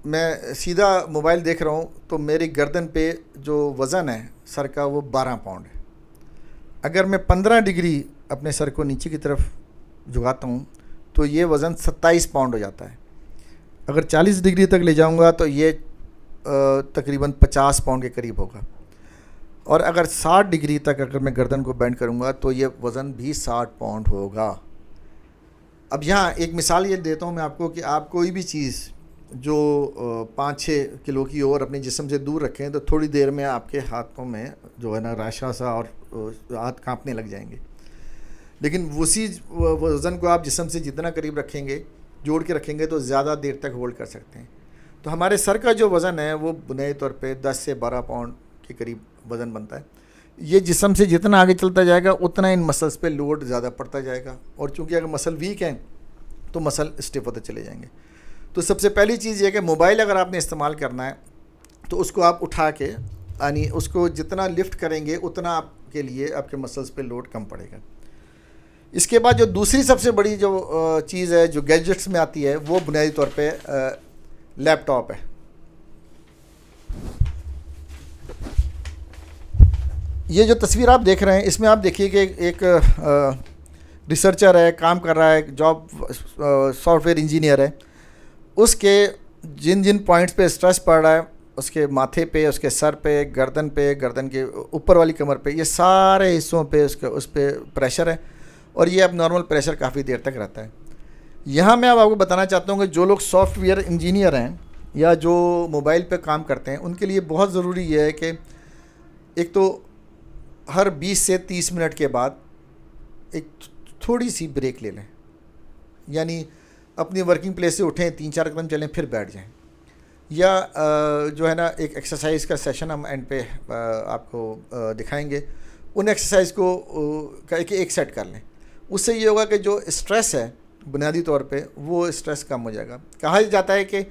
میں سیدھا موبائل دیکھ رہا ہوں تو میری گردن پہ جو وزن ہے سر کا وہ 12 پاؤنڈ ہے. اگر میں 15 ڈگری اپنے سر کو نیچے کی طرف جھکاتا ہوں تو یہ وزن 27 پاؤنڈ ہو جاتا ہے. اگر 40 ڈگری تک لے جاؤں گا تو یہ تقریباً 50 پاؤنڈ کے قریب ہوگا. اور اگر 60 ڈگری تک اگر میں گردن کو بینڈ کروں گا تو یہ وزن بھی 60 پاؤنڈ ہوگا. اب یہاں ایک مثال یہ دیتا ہوں میں آپ کو کہ آپ کوئی بھی چیز جو 5-6 کلو کی اور اپنے جسم سے دور رکھیں تو تھوڑی دیر میں آپ کے ہاتھوں میں جو ہے نا راشا سا اور ہاتھ کانپنے لگ جائیں گے. لیکن اسی وزن کو آپ جسم سے جتنا قریب رکھیں گے, جوڑ کے رکھیں گے تو زیادہ دیر تک ہولڈ کر سکتے ہیں. تو ہمارے سر کا جو وزن ہے وہ بنیادی طور پہ 10 سے 12 پاؤنڈ کے قریب وزن بنتا ہے. یہ جسم سے جتنا آگے چلتا جائے گا اتنا ان مسلس پہ لوڈ زیادہ پڑتا جائے گا, اور چونکہ اگر مسل ویک ہیں تو مسل اسٹیف ہوتے چلے جائیں گے. تو سب سے پہلی چیز یہ کہ موبائل اگر آپ نے استعمال کرنا ہے تو اس کو آپ اٹھا کے, یعنی اس کو جتنا لفٹ کریں گے اتنا آپ کے لیے آپ کے مسلس پہ لوڈ کم پڑے گا. اس کے بعد جو دوسری سب سے بڑی جو چیز ہے جو گیجٹس میں آتی ہے وہ بنیادی طور پہ لیپ ٹاپ ہے. یہ جو تصویر آپ دیکھ رہے ہیں اس میں آپ دیکھیے کہ ایک ریسرچر ہے, کام کر رہا ہے, جاب سافٹ ویئر انجینئر ہے. اس کے جن پوائنٹس پہ اسٹریس پڑ رہا ہے, اس کے ماتھے پہ, اس کے سر پہ, گردن کے اوپر والی کمر پہ, یہ سارے حصوں پہ اس پہ پریشر ہے, اور یہ اب نارمل پریشر کافی دیر تک رہتا ہے. یہاں میں اب آپ کو بتانا چاہتا ہوں کہ جو لوگ سافٹ ویئر انجینئر ہیں یا جو موبائل پہ کام کرتے ہیں ان کے لیے بہت ضروری یہ ہے کہ ایک تو ہر 20 سے 30 منٹ کے بعد ایک تھوڑی سی بریک لے لیں, یعنی اپنی ورکنگ پلیس سے اٹھیں, 3-4 قدم چلیں, پھر بیٹھ جائیں. یا جو ہے نا ایک ایکسرسائز کا سیشن ہم اینڈ پہ آپ کو دکھائیں گے, ان ایکسرسائز کو ایک سیٹ کر لیں. اس سے یہ ہوگا کہ جو اسٹریس ہے بنیادی طور پہ وہ اسٹریس کم ہو جائے گا. کہا جاتا ہے کہ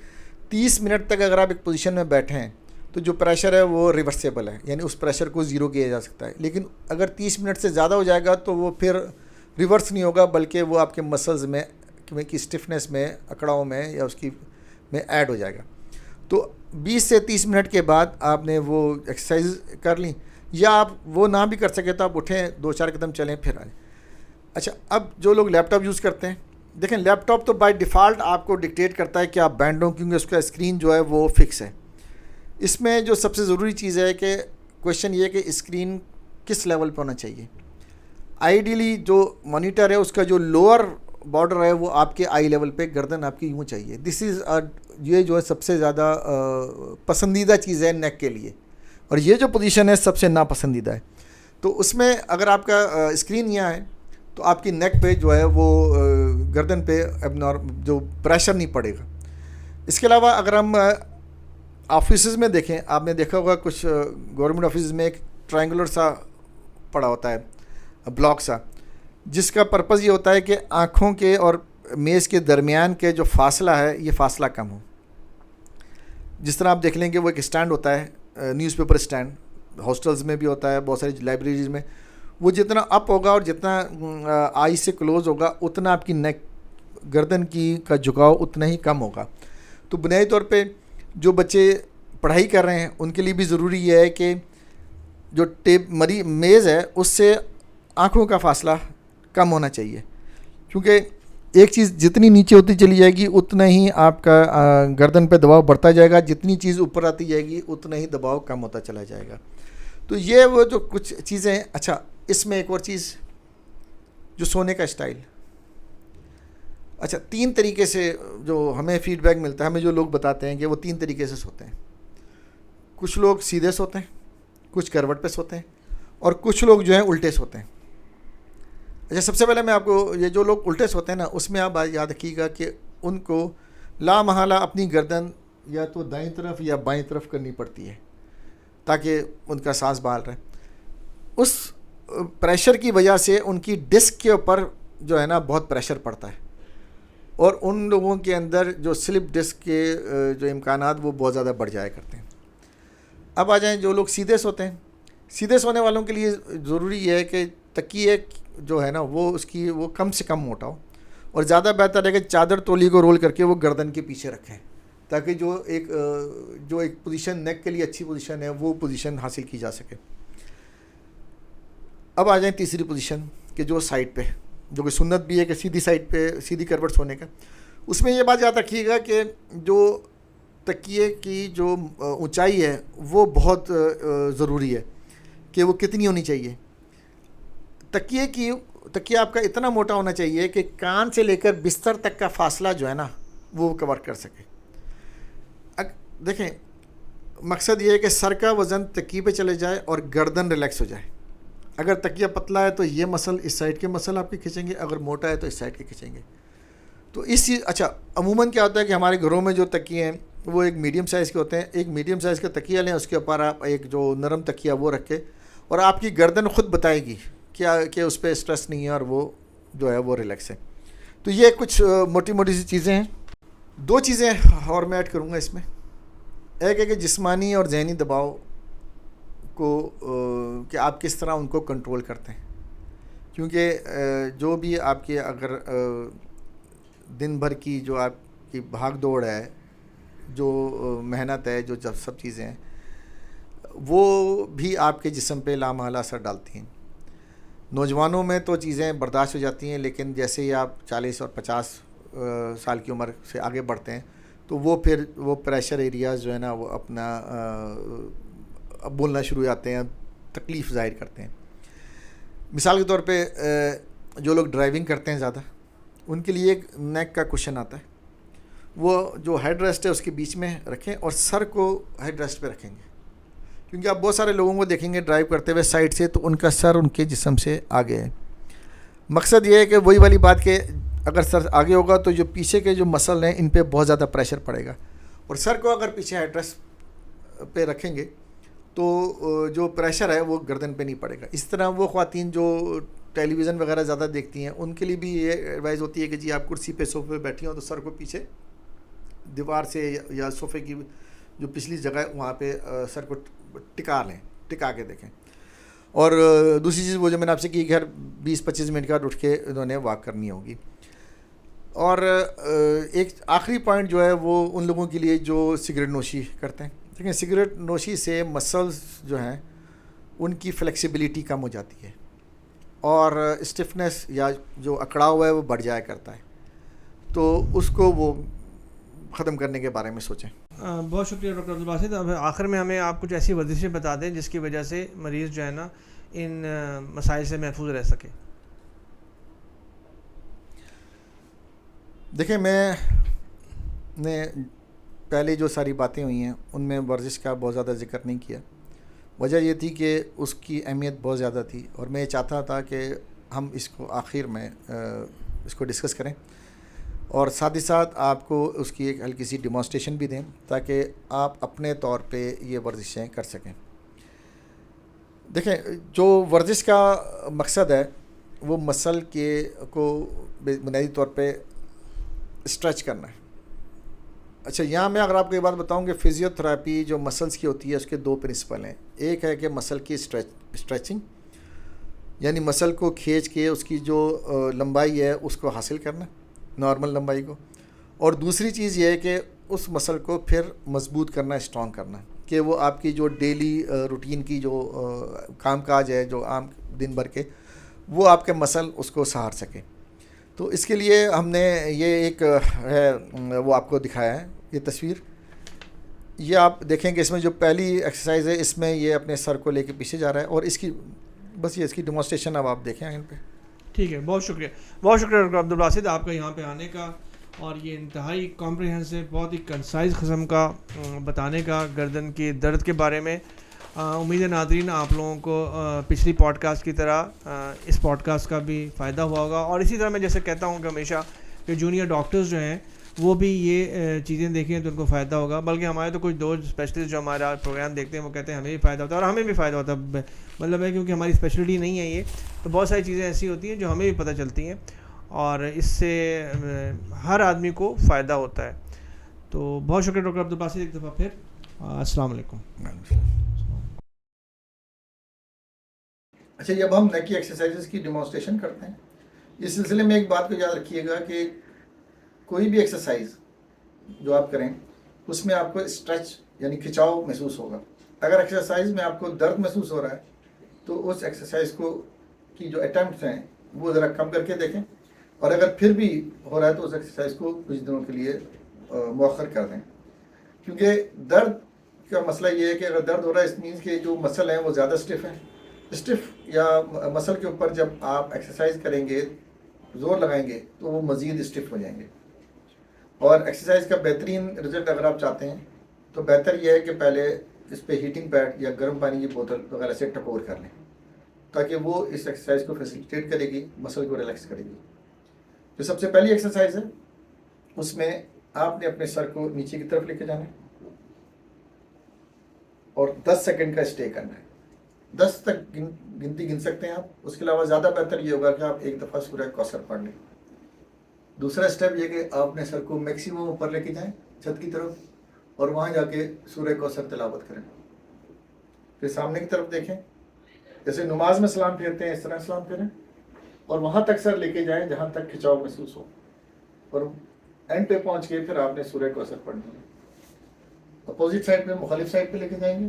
30 منٹ تک اگر آپ ایک پوزیشن میں بیٹھیں ہیں تو جو پریشر ہے وہ ریورسیبل ہے, یعنی اس پریشر کو زیرو کیا جا سکتا ہے. لیکن اگر 30 منٹ سے زیادہ ہو جائے گا تو وہ پھر ریورس نہیں ہوگا, بلکہ وہ آپ کے مسلز میں کی اسٹفنس میں, اکڑاؤں میں یا اس کی میں ایڈ ہو جائے گا. تو 20 سے 30 منٹ کے بعد آپ نے وہ ایکسرسائز کر لیں, یا آپ وہ نہ بھی کر سکے تو آپ اٹھیں, 2-4 قدم چلیں, پھر آئیں. اچھا, اب جو لوگ لیپ ٹاپ یوز کرتے ہیں, دیکھیں لیپ ٹاپ تو بائی ڈیفالٹ آپ کو ڈکٹیٹ کرتا ہے کہ آپ بینڈ ہوں, کیونکہ اس کا اسکرین جو ہے وہ فکس ہے. اس میں جو سب سے ضروری چیز ہے کہ کویشچن یہ ہے کہ اسکرین کس لیول پہ ہونا چاہیے. آئیڈیلی جو مانیٹر ہے اس کا جو لوور بارڈر ہے وہ آپ کے آئی لیول پہ, گردن آپ کی یوں چاہیے. دس از یہ جو ہے سب سے زیادہ پسندیدہ چیز ہے نیک کے لیے, اور یہ جو پوزیشن ہے سب سے ناپسندیدہ ہے. تو اس میں اگر آپ کا اسکرین یہاں ہے تو آپ کی نیک پہ جو ہے وہ گردن پہ جو پریشر نہیں پڑے گا. اس کے علاوہ اگر ہم آفیسز میں دیکھیں, آپ نے دیکھا ہوگا کچھ گورنمنٹ آفیسز میں ایک ٹرائنگولر سا پڑا ہوتا ہے, بلاک سا, جس کا پرپز یہ ہوتا ہے کہ آنکھوں کے اور میز کے درمیان کے جو فاصلہ ہے یہ فاصلہ کم ہو. جس طرح آپ دیکھ لیں کہ وہ ایک اسٹینڈ ہوتا ہے نیوز پیپر اسٹینڈ, ہاسٹلز میں بھی ہوتا ہے, بہت ساری لائبریریز میں. وہ جتنا اپ ہوگا اور جتنا آئی سے کلوز ہوگا اتنا آپ کی نیک گردن کی کا جھکاؤ اتنا ہی کم ہوگا. تو بنیادی طور پہ جو بچے پڑھائی کر رہے ہیں ان کے لیے بھی ضروری یہ ہے کہ جو میز ہے اس سے آنکھوں کا فاصلہ کم ہونا چاہیے, کیونکہ ایک چیز جتنی نیچے ہوتی چلی جائے گی اتنا ہی آپ کا گردن پہ دباؤ بڑھتا جائے گا, جتنی چیز اوپر آتی جائے گی اتنا ہی دباؤ کم ہوتا چلا جائے گا. تو یہ وہ جو کچھ چیزیں ہیں. اچھا, اس میں ایک اور چیز جو سونے کا اسٹائل. اچھا, 3 طریقے سے جو ہمیں فیڈ بیک ملتا ہے, ہمیں جو لوگ بتاتے ہیں کہ وہ 3 طریقے سے سوتے ہیں. کچھ لوگ سیدھے سوتے ہیں, کچھ کروٹ پہ سوتے ہیں, اور کچھ لوگ جو ہیں الٹے سوتے ہیں. اچھا, سب سے پہلے میں آپ کو یہ جو لوگ الٹے سوتے ہیں نا, اس میں آپ یاد رکھیے گا کہ ان کو لا محالہ اپنی گردن یا تو دائیں طرف یا بائیں طرف کرنی پڑتی ہے تاکہ ان کا سانس بحال رہے. اس پریشر کی وجہ سے ان کی ڈسک کے اوپر جو ہے نا بہت پریشر پڑتا ہے, اور ان لوگوں کے اندر جو سلپ ڈسک کے جو امکانات وہ بہت زیادہ بڑھ جایا کرتے ہیں. اب آ جائیں جو لوگ سیدھے سوتے ہیں. سیدھے سونے والوں کے لیے ضروری یہ ہے کہ تکیے جو ہے نا وہ کم سے کم موٹا ہو, اور زیادہ بہتر ہے کہ چادر تولی کو رول کر کے وہ گردن کے پیچھے رکھیں تاکہ جو ایک پوزیشن نیک کے لیے اچھی پوزیشن ہے وہ پوزیشن حاصل کی جا سکے. اب آ جائیں تیسری پوزیشن کہ جو سائڈ پہ, جو کہ سنت بھی ہے کہ سیدھی سائڈ پہ سیدھی کروٹ سونے کا. اس میں یہ بات یاد رکھیے گا کہ جو تکیے کی جو اونچائی ہے وہ بہت ضروری ہے کہ وہ کتنی ہونی چاہیے. تکیہ آپ کا اتنا موٹا ہونا چاہیے کہ کان سے لے کر بستر تک کا فاصلہ جو ہے نا وہ کور کر سکے. دیکھیں, مقصد یہ ہے کہ سر کا وزن تکیے پہ چلے جائے اور گردن ریلیکس ہو جائے. اگر تکیہ پتلا ہے تو یہ مسل اس سائڈ کے مسل آپ کے کھینچیں گے, اگر موٹا ہے تو اس سائڈ کے کھینچیں گے. تو اس چیز اچھا عموماً کیا ہوتا ہے کہ ہمارے گھروں میں جو تکیے ہیں وہ ایک میڈیم سائز کے ہوتے ہیں. ایک میڈیم سائز کا تکیہ لیں, اس کے اوپر آپ ایک جو نرم تکیہ وہ رکھیں, اور آپ کی گردن خود بتائے گی کیا کہ اس پہ اسٹریس نہیں ہے اور وہ جو ہے وہ ریلیکس ہے. تو یہ کچھ موٹی موٹی سی چیزیں ہیں. 2 چیزیں اور میں ایڈ کروں گا اس میں. ایک ہے کہ جسمانی اور ذہنی دباؤ کو کہ آپ کس طرح ان کو کنٹرول کرتے ہیں, کیونکہ جو بھی آپ کے اگر دن بھر کی جو آپ کی بھاگ دوڑ ہے, جو محنت ہے, جو جب سب چیزیں ہیں وہ بھی آپ کے جسم پہ لامحالہ اثر ڈالتی ہیں. نوجوانوں میں تو چیزیں برداشت ہو جاتی ہیں, لیکن جیسے ہی آپ 40 اور 50 سال کی عمر سے آگے بڑھتے ہیں تو وہ پھر وہ پریشر ایریاز جو ہے نا وہ اپنا بولنا شروع ہو جاتے ہیں, تکلیف ظاہر کرتے ہیں. مثال کے طور پہ جو لوگ ڈرائیونگ کرتے ہیں زیادہ, ان کے لیے ایک نیک کا کوشن آتا ہے, وہ جو ہیڈ ریسٹ ہے اس کے بیچ میں رکھیں اور سر کو ہیڈ ریسٹ پہ رکھیں گے, کیونکہ آپ بہت سارے لوگوں کو دیکھیں گے ڈرائیو کرتے ہوئے سائڈ سے تو ان کا سر ان کے جسم سے آگے ہے. مقصد یہ ہے کہ وہی والی بات کہ اگر سر آگے ہوگا تو جو پیچھے کے جو مسل ہیں ان پہ بہت زیادہ پریشر پڑے گا, اور سر کو اگر پیچھے ہیڈ ریسٹ پہ رکھیں گے تو جو پریشر ہے وہ گردن پہ نہیں پڑے گا. اس طرح وہ خواتین جو ٹیلی ویژن وغیرہ زیادہ دیکھتی ہیں ان کے لیے بھی یہ ایڈوائز ہوتی ہے کہ جی آپ کرسی پہ صوفے پہ بیٹھی ہوں تو سر کو پیچھے دیوار سے یا صوفے کی جو پچھلی جگہ ہے وہاں پہ سر کو ٹکا لیں, ٹکا کے دیکھیں. اور دوسری چیز وہ جو میں نے آپ سے کی, گھر 20-25 منٹ کا اٹھ کے انہوں نے واک کرنی ہوگی. اور ایک آخری پوائنٹ جو ہے وہ ان لوگوں کے لیے جو سگریٹ نوشی کرتے ہیں. دیکھیں, سگریٹ نوشی سے مسلز جو ہیں ان کی فلیکسیبلٹی کم ہو جاتی ہے اور اسٹفنس یا جو اکڑا ہوا ہے وہ بڑھ جایا کرتا ہے, تو اس کو وہ ختم کرنے کے بارے میں سوچیں. بہت شکریہ ڈاکٹر عبدالباسط. اب آخر میں ہمیں آپ کچھ ایسی ورزشیں بتا دیں جس کی وجہ سے مریض جو ہے نا ان مسائل سے محفوظ رہ سکے. دیکھیں, میں نے پہلے جو ساری باتیں ہوئی ہیں ان میں ورزش کا بہت زیادہ ذکر نہیں کیا. وجہ یہ تھی کہ اس کی اہمیت بہت زیادہ تھی اور میں یہ چاہتا تھا کہ ہم اس کو آخر میں اس کو ڈسکس کریں اور ساتھ ہی ساتھ آپ کو اس کی ایک ہلکی سی ڈیمانسٹریشن بھی دیں تاکہ آپ اپنے طور پہ یہ ورزشیں کر سکیں. دیکھیں, جو ورزش کا مقصد ہے وہ مسل کو بنیادی طور پہ اسٹریچ کرنا ہے. اچھا یہاں میں اگر آپ کو یہ بات بتاؤں کہ فزیوتھراپی جو مسلس کی ہوتی ہے اس کے دو پرنسپل ہیں. ایک ہے کہ مسل کی اسٹریچنگ، یعنی مسل کو کھینچ کے اس کی جو لمبائی ہے اس کو حاصل کرنا، نارمل لمبائی کو. اور دوسری چیز یہ ہے کہ اس مسل کو پھر مضبوط کرنا، اسٹرانگ کرنا، کہ وہ آپ کی جو ڈیلی روٹین کی جو کام کاج ہے جو عام دن بھر کے، وہ آپ کے مسل اس کو سہار سکے. تو اس کے لیے ہم نے یہ ایک ہے وہ آپ کو دکھایا ہے یہ تصویر. یہ آپ دیکھیں کہ اس میں جو پہلی ایکسرسائز ہے اس میں یہ اپنے سر کو لے کے پیچھے جا رہا ہے، اور اس کی بس یہ اس کی ڈیمونسٹریشن اب آپ دیکھیں ان پہ. ٹھیک ہے، بہت شکریہ ڈاکٹر عبدالباسط آپ کا یہاں پہ آنے کا، اور یہ انتہائی کمپریہنسو، بہت ہی کنسائز قسم کا بتانے کا گردن کے درد کے بارے میں. امید ہے ناظرین آپ لوگوں کو پچھلی پوڈ کاسٹ کی طرح اس پوڈ کاسٹ کا بھی فائدہ ہوا ہوگا. اور اسی طرح میں جیسے کہتا ہوں کہ ہمیشہ کہ جونیئر ڈاکٹرز جو ہیں وہ بھی یہ چیزیں دیکھیں تو ان کو فائدہ ہوگا. بلکہ ہمارے تو کچھ دو اسپیشلسٹ جو ہمارا پروگرام دیکھتے ہیں وہ کہتے ہیں ہمیں بھی فائدہ ہوتا ہے، اور ہمیں بھی فائدہ ہوتا ہے. مطلب ہے کیونکہ ہماری اسپیشلٹی نہیں ہے یہ، تو بہت ساری چیزیں ایسی ہوتی ہیں جو ہمیں بھی پتہ چلتی ہیں، اور اس سے ہر آدمی کو فائدہ ہوتا ہے. تو بہت شکریہ ڈاکٹر عبدالباسط ایک دفعہ پھر. السلام علیکم. اچھا جب ہم نیک کی ایکسرسائزز کی ڈیمونسٹریشن کرتے ہیں، اس سلسلے میں ایک بات کو یاد رکھیے گا کہ کوئی بھی ایکسرسائز جو آپ کریں اس میں آپ کو اسٹریچ یعنی کھچاؤ محسوس ہوگا. اگر ایکسرسائز میں آپ کو درد محسوس ہو رہا ہے تو اس ایکسرسائز کو کی جو اٹیمپٹس ہیں وہ ذرا کم کر کے دیکھیں، اور اگر پھر بھی ہو رہا ہے تو اس ایکسرسائز کو کچھ دنوں کے لیے مؤخر کر دیں. کیونکہ درد کا مسئلہ یہ ہے کہ اگر درد ہو رہا ہے اس مینس کہ جو مسل ہیں وہ زیادہ اسٹف ہیں. اسٹف یا مسل کے اوپر جب آپ ایکسرسائز کریں گے، زور لگائیں گے تو وہ مزید اسٹف ہو جائیں گے. اور ایکسرسائز کا بہترین رزلٹ اگر آپ چاہتے ہیں تو بہتر یہ ہے کہ پہلے اس پہ ہیٹنگ پیڈ یا گرم پانی کی بوتل وغیرہ سے ٹکور کر لیں، تاکہ وہ اس ایکسرسائز کو فیسیلیٹیٹ کرے گی، مسل کو ریلیکس کرے گی. جو سب سے پہلی ایکسرسائز ہے اس میں آپ نے اپنے سر کو نیچے کی طرف لے کے جانا ہے اور 10 سیکنڈ کا اسٹے کرنا ہے. 10 تک گنتی گن سکتے ہیں آپ، اس کے علاوہ زیادہ بہتر یہ ہوگا کہ آپ ایک دفعہ سورہ کوثر پڑھ لیں. دوسرا اسٹیپ یہ کہ آپ اپنے سر کو میکسیمم اوپر لے کے جائیں چھت کی طرف، اور وہاں جا کے سورہ کوثر تلاوت کریں. پھر سامنے کی طرف دیکھیں، جیسے نماز میں سلام پھیرتے ہیں اس طرح سلام پھیریں، اور وہاں تک سر لے کے جائیں جہاں تک کھچاؤ محسوس ہو، اور اینڈ پہ پہنچ کے پھر آپ نے سورہ کوثر پڑھنی ہے. اپوزٹ سائڈ پہ، مخالف سائڈ پہ لے کے جائیں گے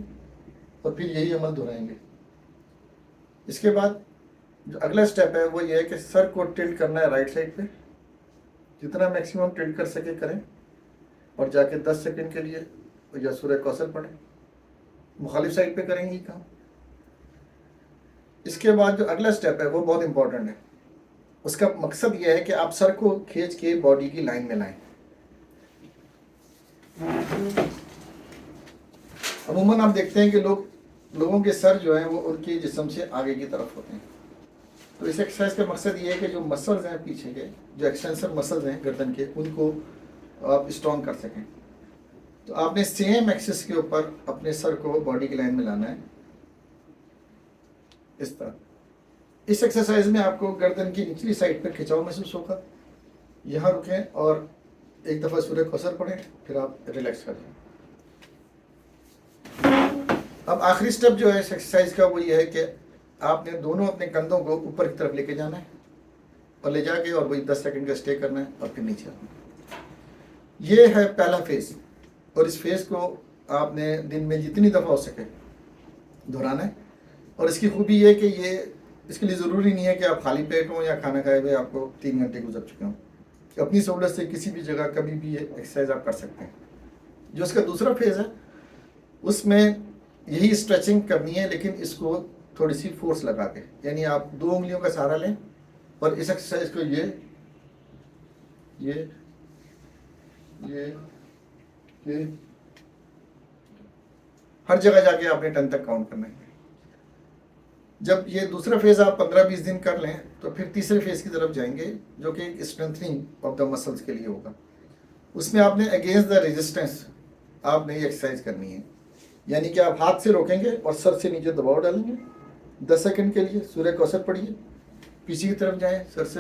اور پھر یہی عمل دہرائیں گے. اس کے بعد جو اگلا اسٹیپ ہے وہ یہ ہے کہ سر کو ٹلٹ کرنا ہے رائٹ سائڈ پہ، جتنا میکسیمم ٹلٹ کر سکے کریں، اور جا کے 10 سیکنڈ کے لیے یا سورہ کوثر پڑھیں. مخالف سائڈ پہ کریں گے کام. اس کے بعد جو اگلا اسٹیپ ہے وہ بہت امپورٹنٹ ہے. اس کا مقصد یہ ہے کہ آپ سر کو کھینچ کے باڈی کی لائن میں لائیں. عموماً آپ دیکھتے ہیں کہ لوگوں کے سر جو ہیں وہ ان کے جسم سے آگے کی طرف ہوتے ہیں. تو اس ایکسرسائز کا مقصد یہ ہے کہ جو مسلز ہیں پیچھے کے، جو ایکسٹینسر مسلز ہیں گردن کے، ان کو آپ اسٹرانگ کر سکیں. تو آپ نے سیم ایکسس کے اوپر اپنے سر کو باڈی کی لائن میں لانا ہے اس طرح. اس ایکسرسائز میں آپ کو گردن کی نچلی سائڈ پر کھچاؤ محسوس ہوگا. یہاں رکیں اور ایک دفعہ سورہ کوثر پڑھیں، پھر آپ ریلیکس کر دیں. اب آخری سٹیپ جو ہے اس ایکسرسائز کا وہ یہ ہے کہ آپ نے دونوں اپنے کندھوں کو اوپر کی طرف لے کے جانا ہے اور لے جا کے اور وہی 10 سیکنڈ کا اسٹے کرنا ہے اور پھر نیچے آنا ہے. یہ ہے پہلا فیز، اور اس فیز کو آپ نے دن میں جتنی دفعہ ہو سکے دہرانا ہے. اور اس کی خوبی یہ کہ یہ اس کے لیے ضروری نہیں ہے کہ آپ خالی پیٹ ہوں یا کھانا کھائے ہوئے آپ کو 3 گھنٹے گزر چکے ہوں. اپنی سہولت سے کسی بھی جگہ کبھی بھی یہ ایکسرسائز آپ کر سکتے ہیں. جو اس کا دوسرا فیز ہے اس میں یہی اسٹریچنگ کرنی ہے، لیکن اس کو تھوڑی سی فورس لگا کے، یعنی آپ 2 انگلیوں کا سہارا لیں اور اس ایکسرسائز کو یہ ہر جگہ جا کے آپ نے 10 تک کاؤنٹ کرنا ہے. جب یہ دوسرا فیز آپ 15-20 دن کر لیں تو پھر تیسرے فیز کی طرف جائیں گے جو کہ اسٹرینتھنگ آف دا مسلس کے لیے ہوگا. اس میں آپ نے اگینسٹ دا ریزسٹنس آپ نے یہ ایکسرسائز کرنی ہے، یعنی کہ آپ ہاتھ سے روکیں گے اور سر سے نیچے دباؤ ڈالیں گے. 10 سیکنڈ کے لیے سورہ کوثر پڑھیے، پیچھے کی طرف جائیں، سر سے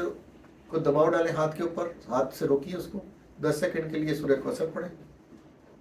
کو دباؤ ڈالیں ہاتھ کے اوپر، ہاتھ سے روکیے اس کو. 10 سیکنڈ کے لیے سورہ کوثر پڑھیں